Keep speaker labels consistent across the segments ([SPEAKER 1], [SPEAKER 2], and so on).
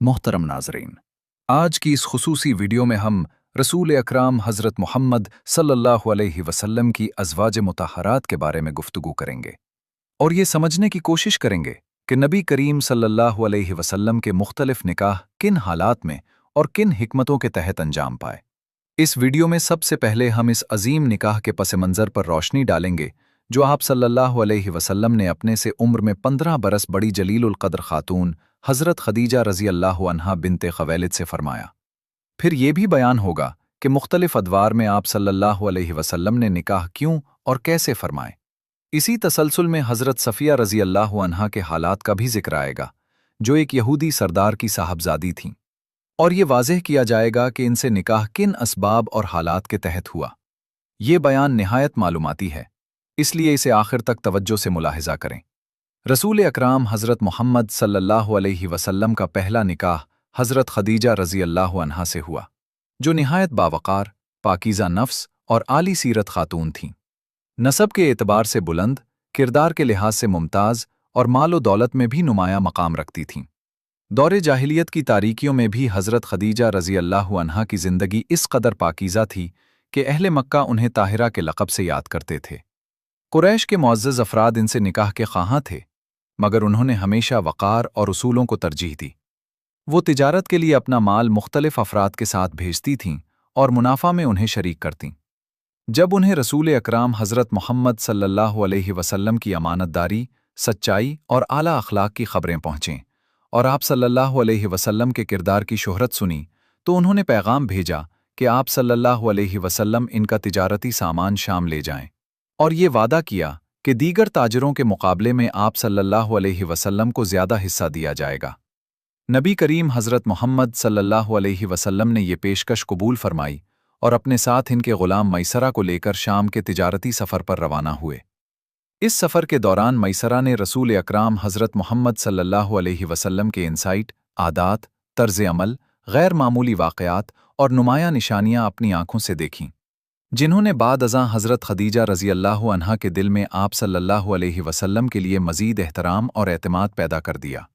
[SPEAKER 1] मोहतरम नाज़रीन, आज की इस खुसूसी वीडियो में हम रसूल अकराम हज़रत मोहम्मद सल्लल्लाहु अलैहि वसल्लम की अज़वाज मुतहरात के बारे में गुफ्तगू करेंगे और ये समझने की कोशिश करेंगे कि नबी करीम सल्लल्लाहु अलैहि वसल्लम के मुख्तलिफ निकाह किन हालात में और किन हिकमतों के तहत अंजाम पाए। इस वीडियो में सबसे पहले हम इस अजीम निकाह के पस मंज़र पर रोशनी डालेंगे जो आप सल्लल्लाहु अलैहि वसल्लम ने अपने से उम्र में 15 बरस बड़ी जलीलुल क़द्र खातून हज़रत खदीजा रज़ी अल्लाहु अन्हा बिनते ख़वैलिद से फरमाया। फिर ये भी बयान होगा कि मुख्तलिफ अदवार में आप सल्लल्लाहु अलैहि वसल्लम ने निकाह क्यों और कैसे फरमाए। इसी तसलसल में हज़रत सफ़िया रज़ी अल्लाहु अन्हा के हालात का भी जिक्र आएगा जो एक यहूदी सरदार की साहबजादी थीं, और ये वाज़ेह किया जाएगा कि इनसे निकाह किन असबाब और हालात के तहत हुआ। ये बयान निहायत मालूमाती है, इसलिए इसे आखिर तक तवज्जो से मुलाहिज़ा करें। रसूल अकराम हज़रत मोहम्मद सल्लल्लाहु अलैहि वसल्लम का पहला निकाह हज़रत खदीजा रज़ी अल्लाहु अन्हा से हुआ, जो निहायत बावक़ार, पाकीज़ा नफ्स और आली सीरत खातून थीं। नसब के एतबार से बुलंद, किरदार के लिहाज से मुमताज़ और माल व दौलत में भी नुमाया मकाम रखती थीं। दौरे जाहिलियत की तारीकियों में भी हज़रत खदीजा रज़ी अल्लाहु अन्हा की ज़िंदगी इस कदर पाकीज़ा थी कि अहले मक्का उन्हें ताहिरा के लक़ब से याद करते थे। कुरैश के मुअज़्ज़ज़ अफ़राद इनसे निकाह के ख़्वाहां थे, मगर उन्होंने हमेशा वक़ार और उसूलों को तरजीह दी। वो तिजारत के लिए अपना माल मुख्तलिफ अफ़राद के साथ भेजती थीं और मुनाफा में उन्हें शरीक करतीं। जब उन्हें रसूल अकराम हज़रत मोहम्मद सल्लल्लाहु अलैहि वसल्लम की अमानतदारी, सच्चाई और आला अखलाक की खबरें पहुँचें और आप सल्लल्लाहु अलैहि वसल्लम के किरदार की शोहरत सुनी, तो उन्होंने पैगाम भेजा कि आप सल्लल्लाहु अलैहि वसल्लम इनका तिजारती सामान शाम ले जाएं, और ये वादा किया कि दीगर ताजरों के मुकाबले में आप सल्लल्लाहु अलैहि वसल्लम को ज़्यादा हिस्सा दिया जाएगा। नबी करीम हज़रत मोहम्मद सल्लल्लाहु अलैहि वसल्लम ने ये पेशकश कबूल फरमाई और अपने साथ इनके ग़ुलाम मैसरा को लेकर शाम के तिजारती सफ़र पर रवाना हुए। इस सफ़र के दौरान मैसरा ने रसूल अकराम हज़रत मोहम्मद सल्लल्लाहु अलैहि वसल्लम के इंसाइट, आदात, तर्ज़ अमल, गैर मामूली वाक़यात और नुमायाँ निशानियाँ अपनी आँखों से देखीं, जिन्होंने बाद अज़ां हज़रत खदीजा रज़ी अल्लाहु अन्हा के दिल में आप सल्लल्लाहु अलैहि वसल्लम के लिए मज़ीद एहतराम और एतमाद पैदा कर दिया।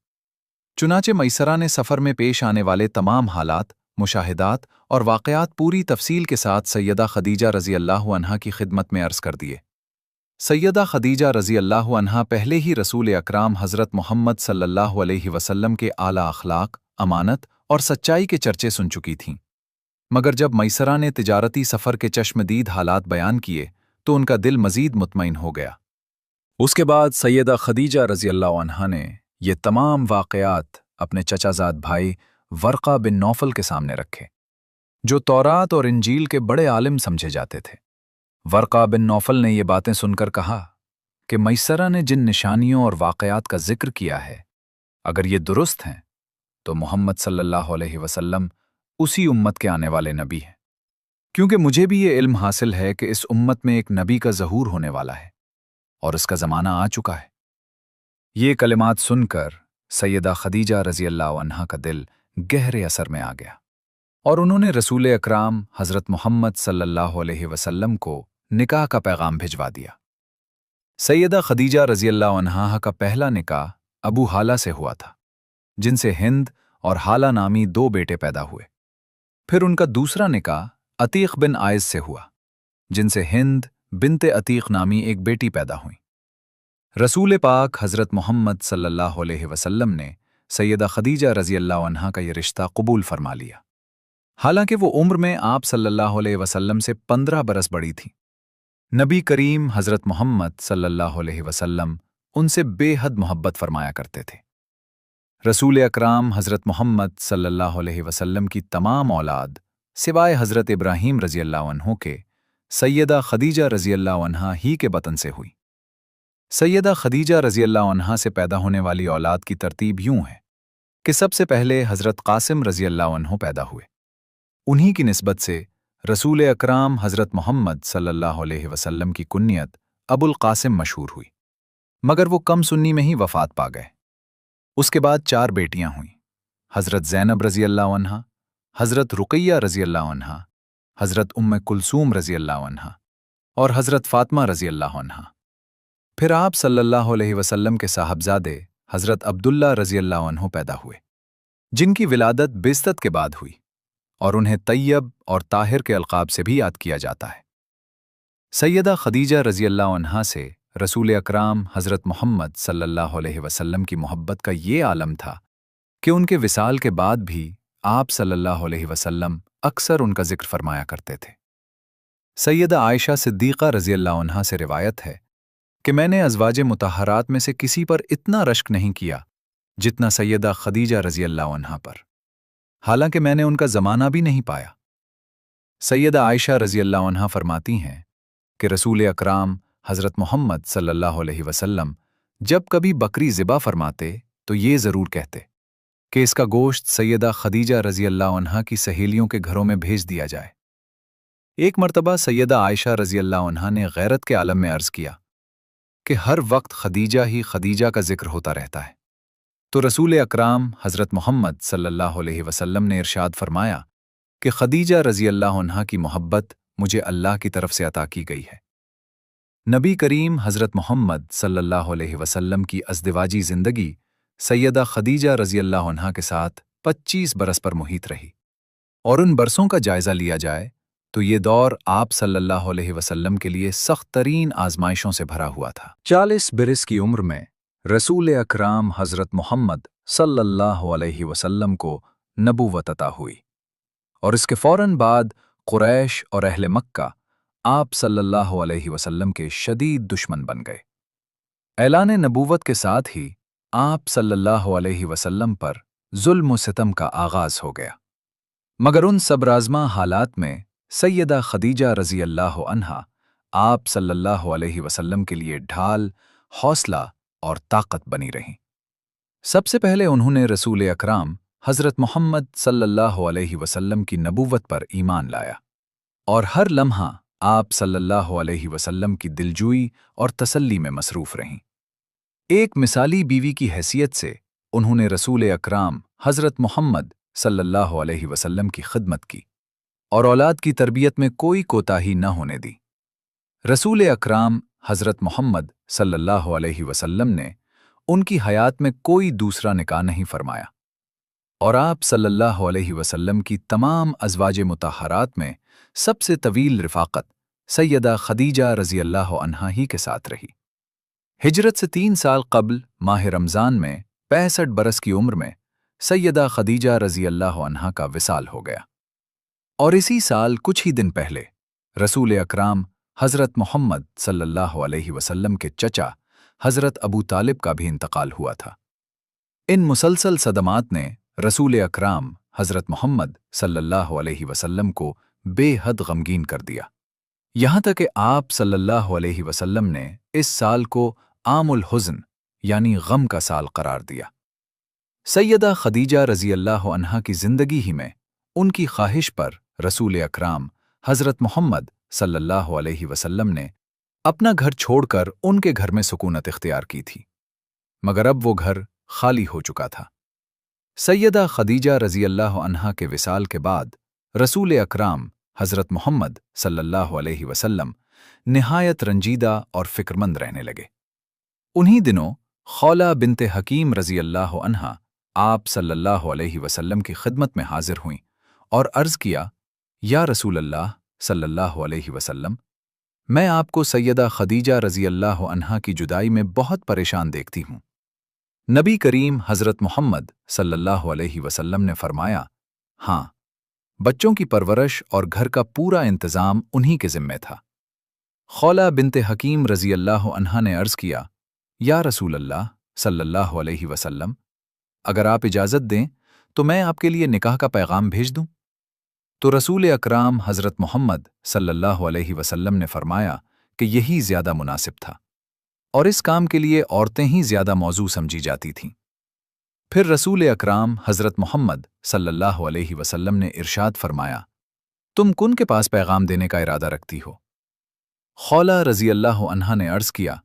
[SPEAKER 1] चुनाचे मैसरा ने सफ़र में पेश आने वाले तमाम हालात, मुशाहिदात और वाक़यात पूरी तफसील के साथ सैयदा खदीजा रज़ी अल्लाहु अन्हा की खिदमत में अर्ज़ कर दिए। सैयदा खदीजा रज़ी अल्लाहु अन्हा पहले ही रसूल अकराम हज़रत मोहम्मद सल्लल्लाहु अलैहि वसल्लम के आला अखलाक, अमानत और सच्चाई के चर्चे सुन चुकी थीं, मगर जब मैसरा ने तिजारती सफ़र के चश्मदीद हालात बयान किए तो उनका दिल मज़ीद मुतमईन हो गया। उसके बाद सैयदा खदीजा रज़ी अल्लाहु अन्हा ने ये तमाम वाक़यात अपने चचाज़ाद भाई वर्क़ा बिन नौफल के सामने रखे, जो तौरात और इंजील के बड़े आलिम समझे जाते थे। वर्क़ा बिन नौफल ने ये बातें सुनकर कहा कि मैसरा ने जिन निशानियों और वाक़यात का जिक्र किया है, अगर ये दुरुस्त हैं तो मोहम्मद सल्लल्लाहु अलैहि वसल्लम उसी उम्मत के आने वाले नबी हैं, क्योंकि मुझे भी ये इल्म हासिल है कि इस उम्मत में एक नबी का ज़हूर होने वाला है और इसका ज़माना आ चुका है। ये कलिमात सुनकर सैयदा खदीजा रज़ी अल्लाहु अन्हा का दिल गहरे असर में आ गया और उन्होंने रसूल अकराम हज़रत मोहम्मद सल्लल्लाहु अलैहि वसल्लम को निकाह का पैगाम भिजवा दिया। सैयदा खदीजा रज़ी अल्लाहु अन्हा का पहला निकाह अबू हाला से हुआ था, जिनसे हिंद और हाला नामी 2 बेटे पैदा हुए। फिर उनका दूसरा निकाह अतीक़ बिन आयज़ से हुआ, जिनसे हिंद बिनते अतीक़ नामी एक बेटी पैदा हुई। रसूल पाक हज़रत मोहम्मद सल्लल्लाहु अलैहि वसल्लम ने सैयदा खदीजा रज़ी अल्लाहु अन्हा का ये रिश्ता कबूल फरमा लिया, हालांकि वो उम्र में आप सल्लल्लाहु अलैहि वसल्लम से 15 बरस बड़ी थी। नबी करीम हज़रत मोहम्मद सल्लल्लाहु अलैहि वसल्लम उनसे बेहद मोहब्बत फरमाया करते थे। रसूल अकराम हज़रत मोहम्मद सल्लल्लाहु अलैहि वसल्लम की तमाम औलाद सिवाय हज़रत इब्राहीम रज़ी अल्लाहु अन्हु के सैयदा खदीजा रज़ी अल्लाहु अन्हा ही के बतन से हुई। सैयदा खदीजा रज़ी अल्लाहु अन्हा से पैदा होने वाली औलाद की तरतीब यूं है कि सबसे पहले हज़रत कासिम रज़ी अल्लाहु अन्हु पैदा हुए। उन्हीं की निस्बत से रसूल अकराम हज़रत मोहम्मद सल्लल्लाहु अलैहि वसल्लम की कुन्नियत अबुल कासिम मशहूर हुई, मगर वो कम सुन्नी में ही वफ़ात पा गए। उसके बाद 4 बेटियां हुईं, हज़रत ज़ैनब रज़ी अल्लाहु अन्हा, हज़रत रुक़ैया रज़ी अल्लाहु अन्हा, हज़रत उम्मे कुलसूम रज़ी अल्लाहु अन्हा और हज़रत फ़ातिमा रज़ी अल्लाहु अन्हा। फिर आप सल्लल्लाहु अलैहि वसल्लम के साहबजादे हज़रत अब्दुल्ला रज़ी अल्लाहु अन्हु पैदा हुए। जिनकी विलादत बिस्तत के बाद हुई और उन्हें तैयब और ताहिर के अलकाब से भी याद किया जाता है। सैयदा खदीजा रज़ी अल्लाह अन्हा से रसूल अकराम हज़रत मोहम्मद सल्लल्लाहु अलैहि वसल्लम की मोहब्बत का ये आलम था कि उनके विसाल के बाद भी आप सल्लल्लाहु अलैहि वसल्लम अक्सर उनका जिक्र फरमाया करते थे। सैयदा आयशा सिद्दीक़ा रज़ी अल्लाह अन्हा से रिवायत है कि मैंने अज़वाज मुतहरात में से किसी पर इतना रश्क नहीं किया जितना सैयदा खदीजा रज़ी अल्लाह अन्हा पर, हालांकि मैंने उनका ज़माना भी नहीं पाया। सैयदा आयशा रज़ी अल्लाह अन्हा फरमाती हैं कि रसूल अकराम हज़रत मोहम्मद सल्लल्लाहु अलैहि वसल्लम जब कभी बकरी ज़िबा फरमाते तो ये ज़रूर कहते कि इसका गोश्त सैयदा खदीजा रज़ी अल्लाह अन्हा की सहेलियों के घरों में भेज दिया जाए। एक मर्तबा सैयदा आयशा रज़ी अल्लाह अन्हा ने गैरत के आलम में अर्ज़ किया कि हर वक्त खदीजा ही खदीजा का जिक्र होता रहता है। तो रसूल अकराम हज़रत मोहम्मद सल्लल्लाहु अलैहि वसल्लम ने इरशाद फरमाया कि खदीजा रज़ी अल्लाह अन्हा की मोहब्बत मुझे अल्लाह की तरफ से अता की गई है। नबी करीम हज़रत मोहम्मद सल्लल्लाहु अलैहि वसल्लम की अज़दिवाजी ज़िंदगी सैयदा खदीजा रज़ी अल्लाह अन्हा के साथ 25 बरस पर मुहित रही, और उन बरसों का जायज़ा लिया जाए तो ये दौर आप सल्लल्लाहु अलैहि वसल्लम के लिए सख्त तरीन आजमाइशों से भरा हुआ था। 40 बरस की उम्र में रसूल अकराम हज़रत मोहम्मद सल्लल्लाहु अलैहि वसल्लम को नबूवत अता हुई, और इसके फ़ौरन बाद कुरैश और अहले मक्का आप सल्लल्लाहु अलैहि वसल्लम के शदीद दुश्मन बन गए। ऐलान नबूवत के साथ ही आप सल्लल्लाहु अलैहि वसल्लम पर जुल्म व सितम का आगाज़ हो गया, मगर उन सबराज़मा हालात में सैयदा खदीजा रज़ी अल्लाह अन्हा आप सल्लल्लाहु अलैहि वसल्लम के लिए ढाल, हौसला और ताकत बनी रहीं। सबसे पहले उन्होंने रसूल अकराम हज़रत मोहम्मद सल्लल्लाहु अलैहि वसल्लम की नबूवत पर ईमान लाया, और हर लम्हा आप सल्लल्लाहु अलैहि वसल्लम की दिलजोई और तसल्ली में मसरूफ़ रहीं। एक मिसाली बीवी की हैसियत से उन्होंने रसूल अकराम हज़रत मोहम्मद सल्लल्लाहु अलैहि वसल्लम की खिदमत की और औलाद की तरबियत में कोई कोताही न होने दी। रसूल अकराम हज़रत मोहम्मद सल्लल्लाहु अलैहि वसल्लम ने उनकी हयात में कोई दूसरा निकाह नहीं फरमाया, और आप सल्लल्लाहु अलैहि वसल्लम की तमाम अज़वाज मुतहरात में सबसे तवील रिफ़ाक़त सैयदा खदीजा रज़ी अल्लाह अन्हा ही के साथ रही। हिजरत से 3 साल क़ब्ल माह रमज़ान में 65 बरस की उम्र में सैयदा खदीजा रज़ी अल्लाह अन्हा का विसाल हो गया, और इसी साल कुछ ही दिन पहले रसूल अकराम हज़रत मोहम्मद सल्लल्लाहु अलैहि वसल्लम के चचा हज़रत अबू तालिब का भी इंतकाल हुआ था। इन मुसलसल सदमात ने रसूल अकराम हज़रत मोहम्मद सल्लल्लाहु अलैहि वसल्लम को बेहद गमगीन कर दिया, यहाँ तक कि आप सल्लल्लाहु अलैहि वसल्लम ने इस साल को आमुल हुज़्न यानी गम का साल करार दिया। सैयदा खदीजा रज़ी अल्लाह अन्हा की ज़िंदगी ही में उनकी ख्वाहिश पर रसूल अकराम हज़रत मोहम्मद सल्लल्लाहु अलैहि वसल्लम ने अपना घर छोड़कर उनके घर में सुकूनत इख्तियार की थी, मगर अब वो घर खाली हो चुका था। सैयदा खदीजा रज़ी अल्लाह अन्हा के विसाल के बाद रसूल अकराम हज़रत मोहम्मद सल्लल्लाहु अलैहि वसल्लम निहायत रंजीदा और फ़िक्रमंद रहने लगे। उन्हीं दिनों खौला बिन्ते हकीम रज़ी अल्लाह अन्हा आप सल्लल्लाहु अलैहि वसल्लम की खिदमत में हाजिर हुईं और अर्ज़ किया, या रसूल अल्लाह सल्लल्लाहु अलैहि वसल्लम, मैं आपको सैयदा खदीजा रज़ी अल्लाह अन्हा की जुदाई में बहुत परेशान देखती हूँ। नबी करीम हज़रत मोहम्मद सल्लल्लाहु अलैहि वसल्लम ने फरमाया, हाँ, बच्चों की परवरिश और घर का पूरा इंतज़ाम उन्हीं के ज़िम्मे था। खौला बिन्ते हकीम रज़ी अल्लाह अन्हा ने अर्ज़ किया, या रसूल अल्लाह सल्लल्लाहु अलैहि वसल्लम, अगर आप इजाज़त दें तो मैं आपके लिए निकाह का पैगाम भेज दूं? तो रसूल अकराम हज़रत मोहम्मद सल्लल्लाहु अलैहि वसल्लम ने फरमाया कि यही ज़्यादा मुनासिब था, और इस काम के लिए औरतें ही ज़्यादा मौजू समझी जाती थीं। फिर रसूल अकराम हज़रत मोहम्मद सल्लल्लाहु अलैहि वसल्लम ने इरशाद फरमाया, तुम कुन के पास पैगाम देने का इरादा रखती हो? खौला रज़ी अल्लाह अन्हा ने अर्ज़ किया,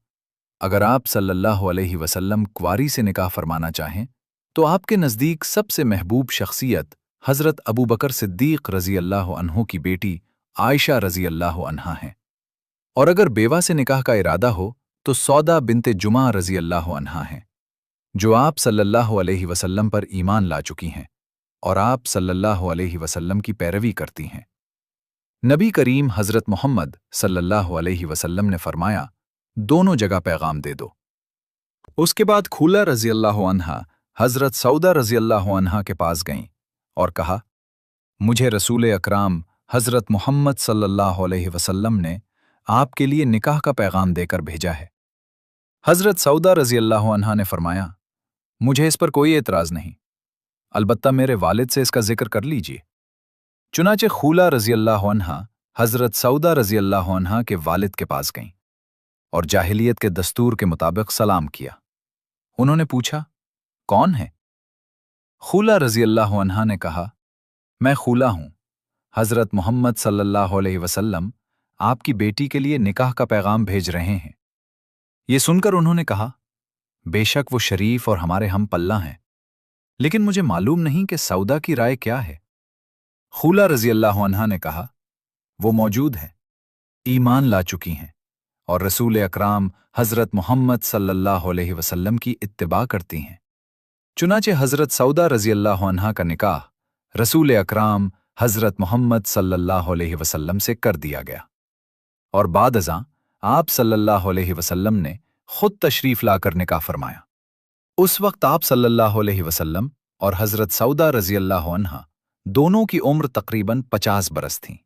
[SPEAKER 1] अगर आप सल्लल्लाहु अलैहि वसल्लम कुंवारी से निकाह फरमाना चाहें तो आपके नज़दीक सबसे महबूब शख्सियत हज़रत अबू बकर सिद्दीक़ रज़ी अल्लाह अन्हु की बेटी आयशा रज़ी अल्लाह अन्हा हैं, और अगर बेवा से निकाह का इरादा हो तो सौदा बिन्ते जुमा रज़ी अल्लाह अन्हा हैं, जो आप सल्लल्लाहु अलैहि वसल्लम पर ईमान ला चुकी हैं और आप सल्लल्लाहु अलैहि वसल्लम की पैरवी करती हैं। नबी करीम हज़रत मोहम्मद सल्लल्लाहु अलैहि वसल्लम ने फरमाया, दोनों जगह पैगाम दे दो। उसके बाद खुला रज़ी अल्लाह अन्हा हज़रत सऊदा रज़ी अल्लाह अन्हा के पास गईं और कहा, मुझे रसूल अकराम हज़रत मोहम्मद सल्लल्लाहु अलैहि वसल्लम ने आपके लिए निकाह का पैगाम देकर भेजा है। हज़रत सऊदा रज़ी अल्लाह अन्हा ने फरमाया, मुझे इस पर कोई एतराज़ नहीं, अलबत्ता मेरे वालिद से इसका जिक्र कर लीजिए। चुनाचे खुला रज़ी अल्लाह अन्हा हज़रत सऊदा रज़ी अल्लाह अन्हा के वालिद के पास गईं और जाहिलियत के दस्तूर के मुताबिक सलाम किया। उन्होंने पूछा, कौन है? खुला रज़ी अल्लाह अन्हा ने कहा, मैं खुला हूं, हज़रत मोहम्मद सल्लल्लाहु अलैहि वसल्लम आपकी बेटी के लिए निकाह का पैगाम भेज रहे हैं। ये सुनकर उन्होंने कहा, बेशक वो शरीफ और हमारे हम पल्ला हैं, लेकिन मुझे मालूम नहीं कि सऊदा की राय क्या है। खुला रज़ी अल्लाह अन्हा ने कहा, वो मौजूद है, ईमान ला चुकी हैं और रसूल अकराम हज़रत मोहम्मद सल्लल्लाहु अलैहि वसल्लम की इत्तिबा करती हैं। चुनाचे हज़रत सऊदा रज़ी अल्लाह अन्हा का निकाह रसूल अकराम हज़रत मोहम्मद सल्लल्लाहु अलैहि वसल्लम से कर दिया गया और बाद अज़ां आप सल्लल्लाहु अलैहि वसल्लम ने खुद तशरीफ़ लाकर निकाह फरमाया। उस वक्त आप सल्लल्लाहु अलैहि वसल्लम और हज़रत सऊदा रज़ी अल्लाह अन्हा दोनों की उम्र तकरीबन 50 बरस थीं।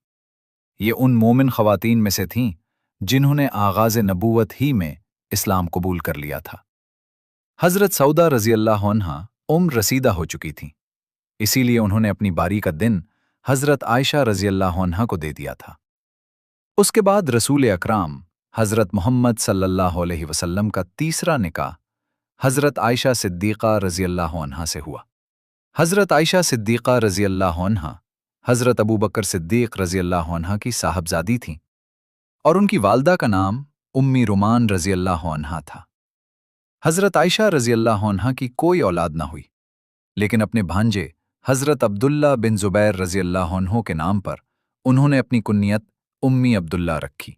[SPEAKER 1] ये उन मोमिन ख़वातीन में से थीं जिन्होंने आगाज़ नबूवत ही में इस्लाम कबूल कर लिया था। हज़रत सऊदा रज़ी अल्लाह अन्हा उम्र रसीदा हो चुकी थीं, इसीलिए उन्होंने अपनी बारी का दिन हज़रत आयशा रज़ी अल्लाह अन्हा को दे दिया था। उसके बाद रसूल अकराम हज़रत मोहम्मद सल्लल्लाहु अलैहि वसल्लम का तीसरा निकाह हज़रत आयशा सिद्दीक़ा रज़ी अल्लाह अन्हा से हुआ। हज़रत आयशा सिद्दीक़ा रज़ी अल्लाह अन्हा हज़रत अबू बकर सिद्दीक़ रज़ी अल्लाह अन्हा की साहबजादी थीं और उनकी वालदा का नाम उम्मी रुमान रज़ी अल्लाह अन्हा था। हज़रत आयशा रज़ी अल्लाह अन्हा की कोई औलाद ना हुई, लेकिन अपने भांजे हज़रत अब्दुल्ला बिन ज़ुबैर रज़ी अल्लाह अन्हु के नाम पर उन्होंने अपनी कुन्नियत उम्मी अब्दुल्ला रखी।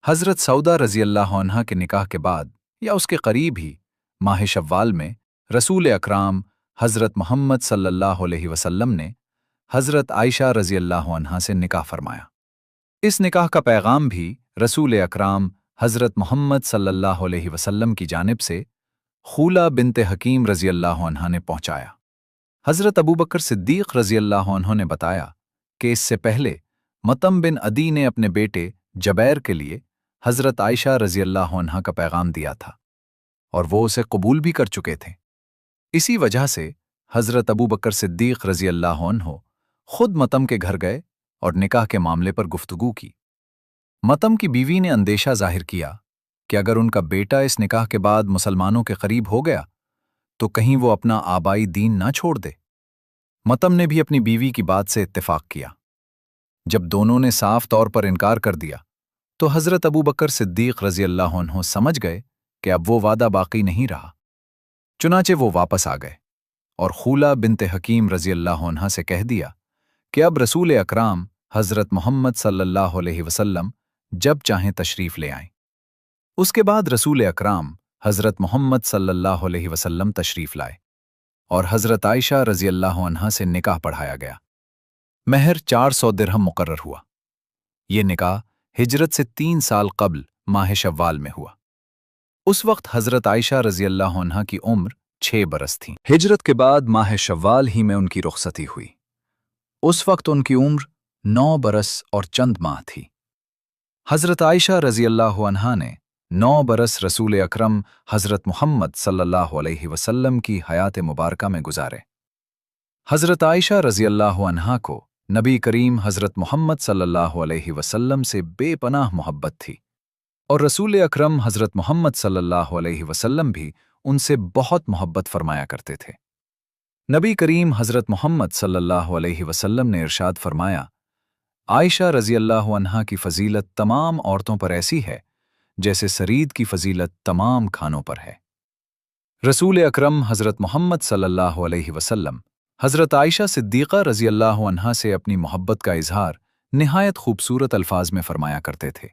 [SPEAKER 1] हज़रत सऊदा रज़ी अल्लाह अन्हा के निकाह के बाद या उसके करीब ही माह शव्वाल में रसूल अकराम हज़रत मोहम्मद सल्लल्लाहु अलैहि वसल्लम ने हज़रत आयशा रज़ी अल्लाह अन्हा से निकाह फरमाया। इस निकाह का पैगाम भी रसूल अकराम हज़रत मोहम्मद सल्लल्लाहु अलैहि वसल्लम की जानिब से खुला बिन्ते हकीम रज़ी अल्लाह अन्हा ने पहुंचाया। हज़रत अबू बकर सिद्दीक़ रज़ी अल्लाह अन्हु ने बताया कि इससे पहले मतम बिन अदी ने अपने बेटे जबैर के लिए हज़रत आयशा रज़ी अल्लाह अन्हा का पैगाम दिया था और वो उसे कबूल भी कर चुके थे। इसी वजह से हज़रत अबू बकर सिद्दीक़ रज़ी अल्लाह अन्हु खुद मतम के घर गए और निकाह के मामले पर गुफ्तगू की। मतम की बीवी ने अंदेशा जाहिर किया कि अगर उनका बेटा इस निकाह के बाद मुसलमानों के करीब हो गया तो कहीं वो अपना आबाई दीन ना छोड़ दे। मतम ने भी अपनी बीवी की बात से इत्तेफाक किया। जब दोनों ने साफ तौर पर इनकार कर दिया तो हज़रत अबू बकर सिद्दीक़ रज़ी अल्लाह अन्हु समझ गए कि अब वो वादा बाकी नहीं रहा। चुनाचे वो वापस आ गए और खुला बिन्ते हकीम रज़ी अल्लाह अन्हा से कह दिया कि अब रसूल अकराम हज़रत मोहम्मद सल्लल्लाहु अलैहि वसल्लम जब चाहें तशरीफ़ ले आएं। उसके बाद रसूल अकराम हज़रत मोहम्मद सल्लल्लाहु अलैहि वसल्लम तशरीफ़ लाए और हज़रत आयशा रज़ी अल्लाह अन्हा से निकाह पढ़ाया गया। महर 400 दिरहम मुकर्रर हुआ। ये निकाह हिजरत से 3 साल कब्ल माह शव्वाल में हुआ। उस वक्त हज़रत आयशा रज़ी अल्लाह अन्हा की उम्र 6 बरस थी। हिजरत के बाद माह शव्वाल ही में उनकी रुखसती हुई। उस वक्त उनकी उम्र 9 बरस और चंद माह थी। हज़रत आयशा रज़ी अल्लाह अन्हा ने 9 बरस रसूल अकरम हज़रत मोहम्मद सल्लल्लाहु अलैहि वसल्लम की हयात मुबारका में गुजारे। हज़रत आयशा रज़ी अल्लाह अन्हा को नबी करीम हज़रत मोहम्मद सल्लल्लाहु अलैहि वसल्लम से बेपनाह मोहब्बत थी और रसूल अकरम हज़रत मोहम्मद सल्लल्लाहु अलैहि वसल्लम भी उनसे बहुत मोहब्बत फरमाया करते थे। नबी करीम हज़रत मोहम्मद सल्लल्लाहु अलैहि वसल्लम ने इरशाद फरमाया, आयशा रज़ी अल्लाह अन्हा की फ़जीलत तमाम औरतों पर ऐसी है जैसे सरीद की फ़जीलत तमाम खानों पर है। रसूल अकरम हज़रत मोहम्मद सल्लल्लाहु अलैहि वसल्लम हज़रत आयशा सिद्दीक़ा रज़ी अल्लाह अन्हा से अपनी मोहब्बत का इजहार निहायत खूबसूरत अल्फाज में फरमाया करते थे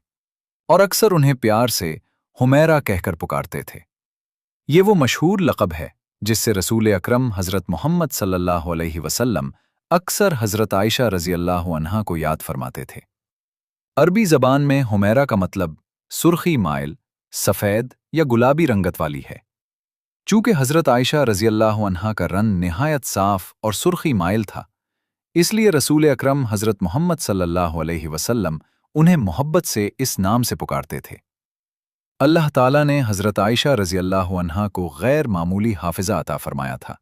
[SPEAKER 1] और अक्सर उन्हें प्यार से हुमैरा कहकर पुकारते थे। ये वो मशहूर लक़ब है जिससे रसूल अकरम हज़रत मोहम्मद सल्लल्लाहु अलैहि वसल्लम अक्सर हज़रत आयशा रज़ी अल्लाह अन्हा को याद फरमाते थे। अरबी ज़बान में हुमैरा का मतलब सुर्खी माइल, सफ़ेद या गुलाबी रंगत वाली है। चूँकि हज़रत आयशा रज़ी अल्लाह अन्हा का रंग निहायत साफ़ और सुर्खी माइल था, इसलिए रसूल अकरम हज़रत मोहम्मद सल्लल्लाहु अलैहि वसल्लम उन्हें मोहब्बत से इस नाम से पुकारते थे। अल्लाह ताला ने हज़रत आयशा रज़ी अल्लाह अन्हा को गैर मामूली हाफ़िज़ा अता फ़रमाया था।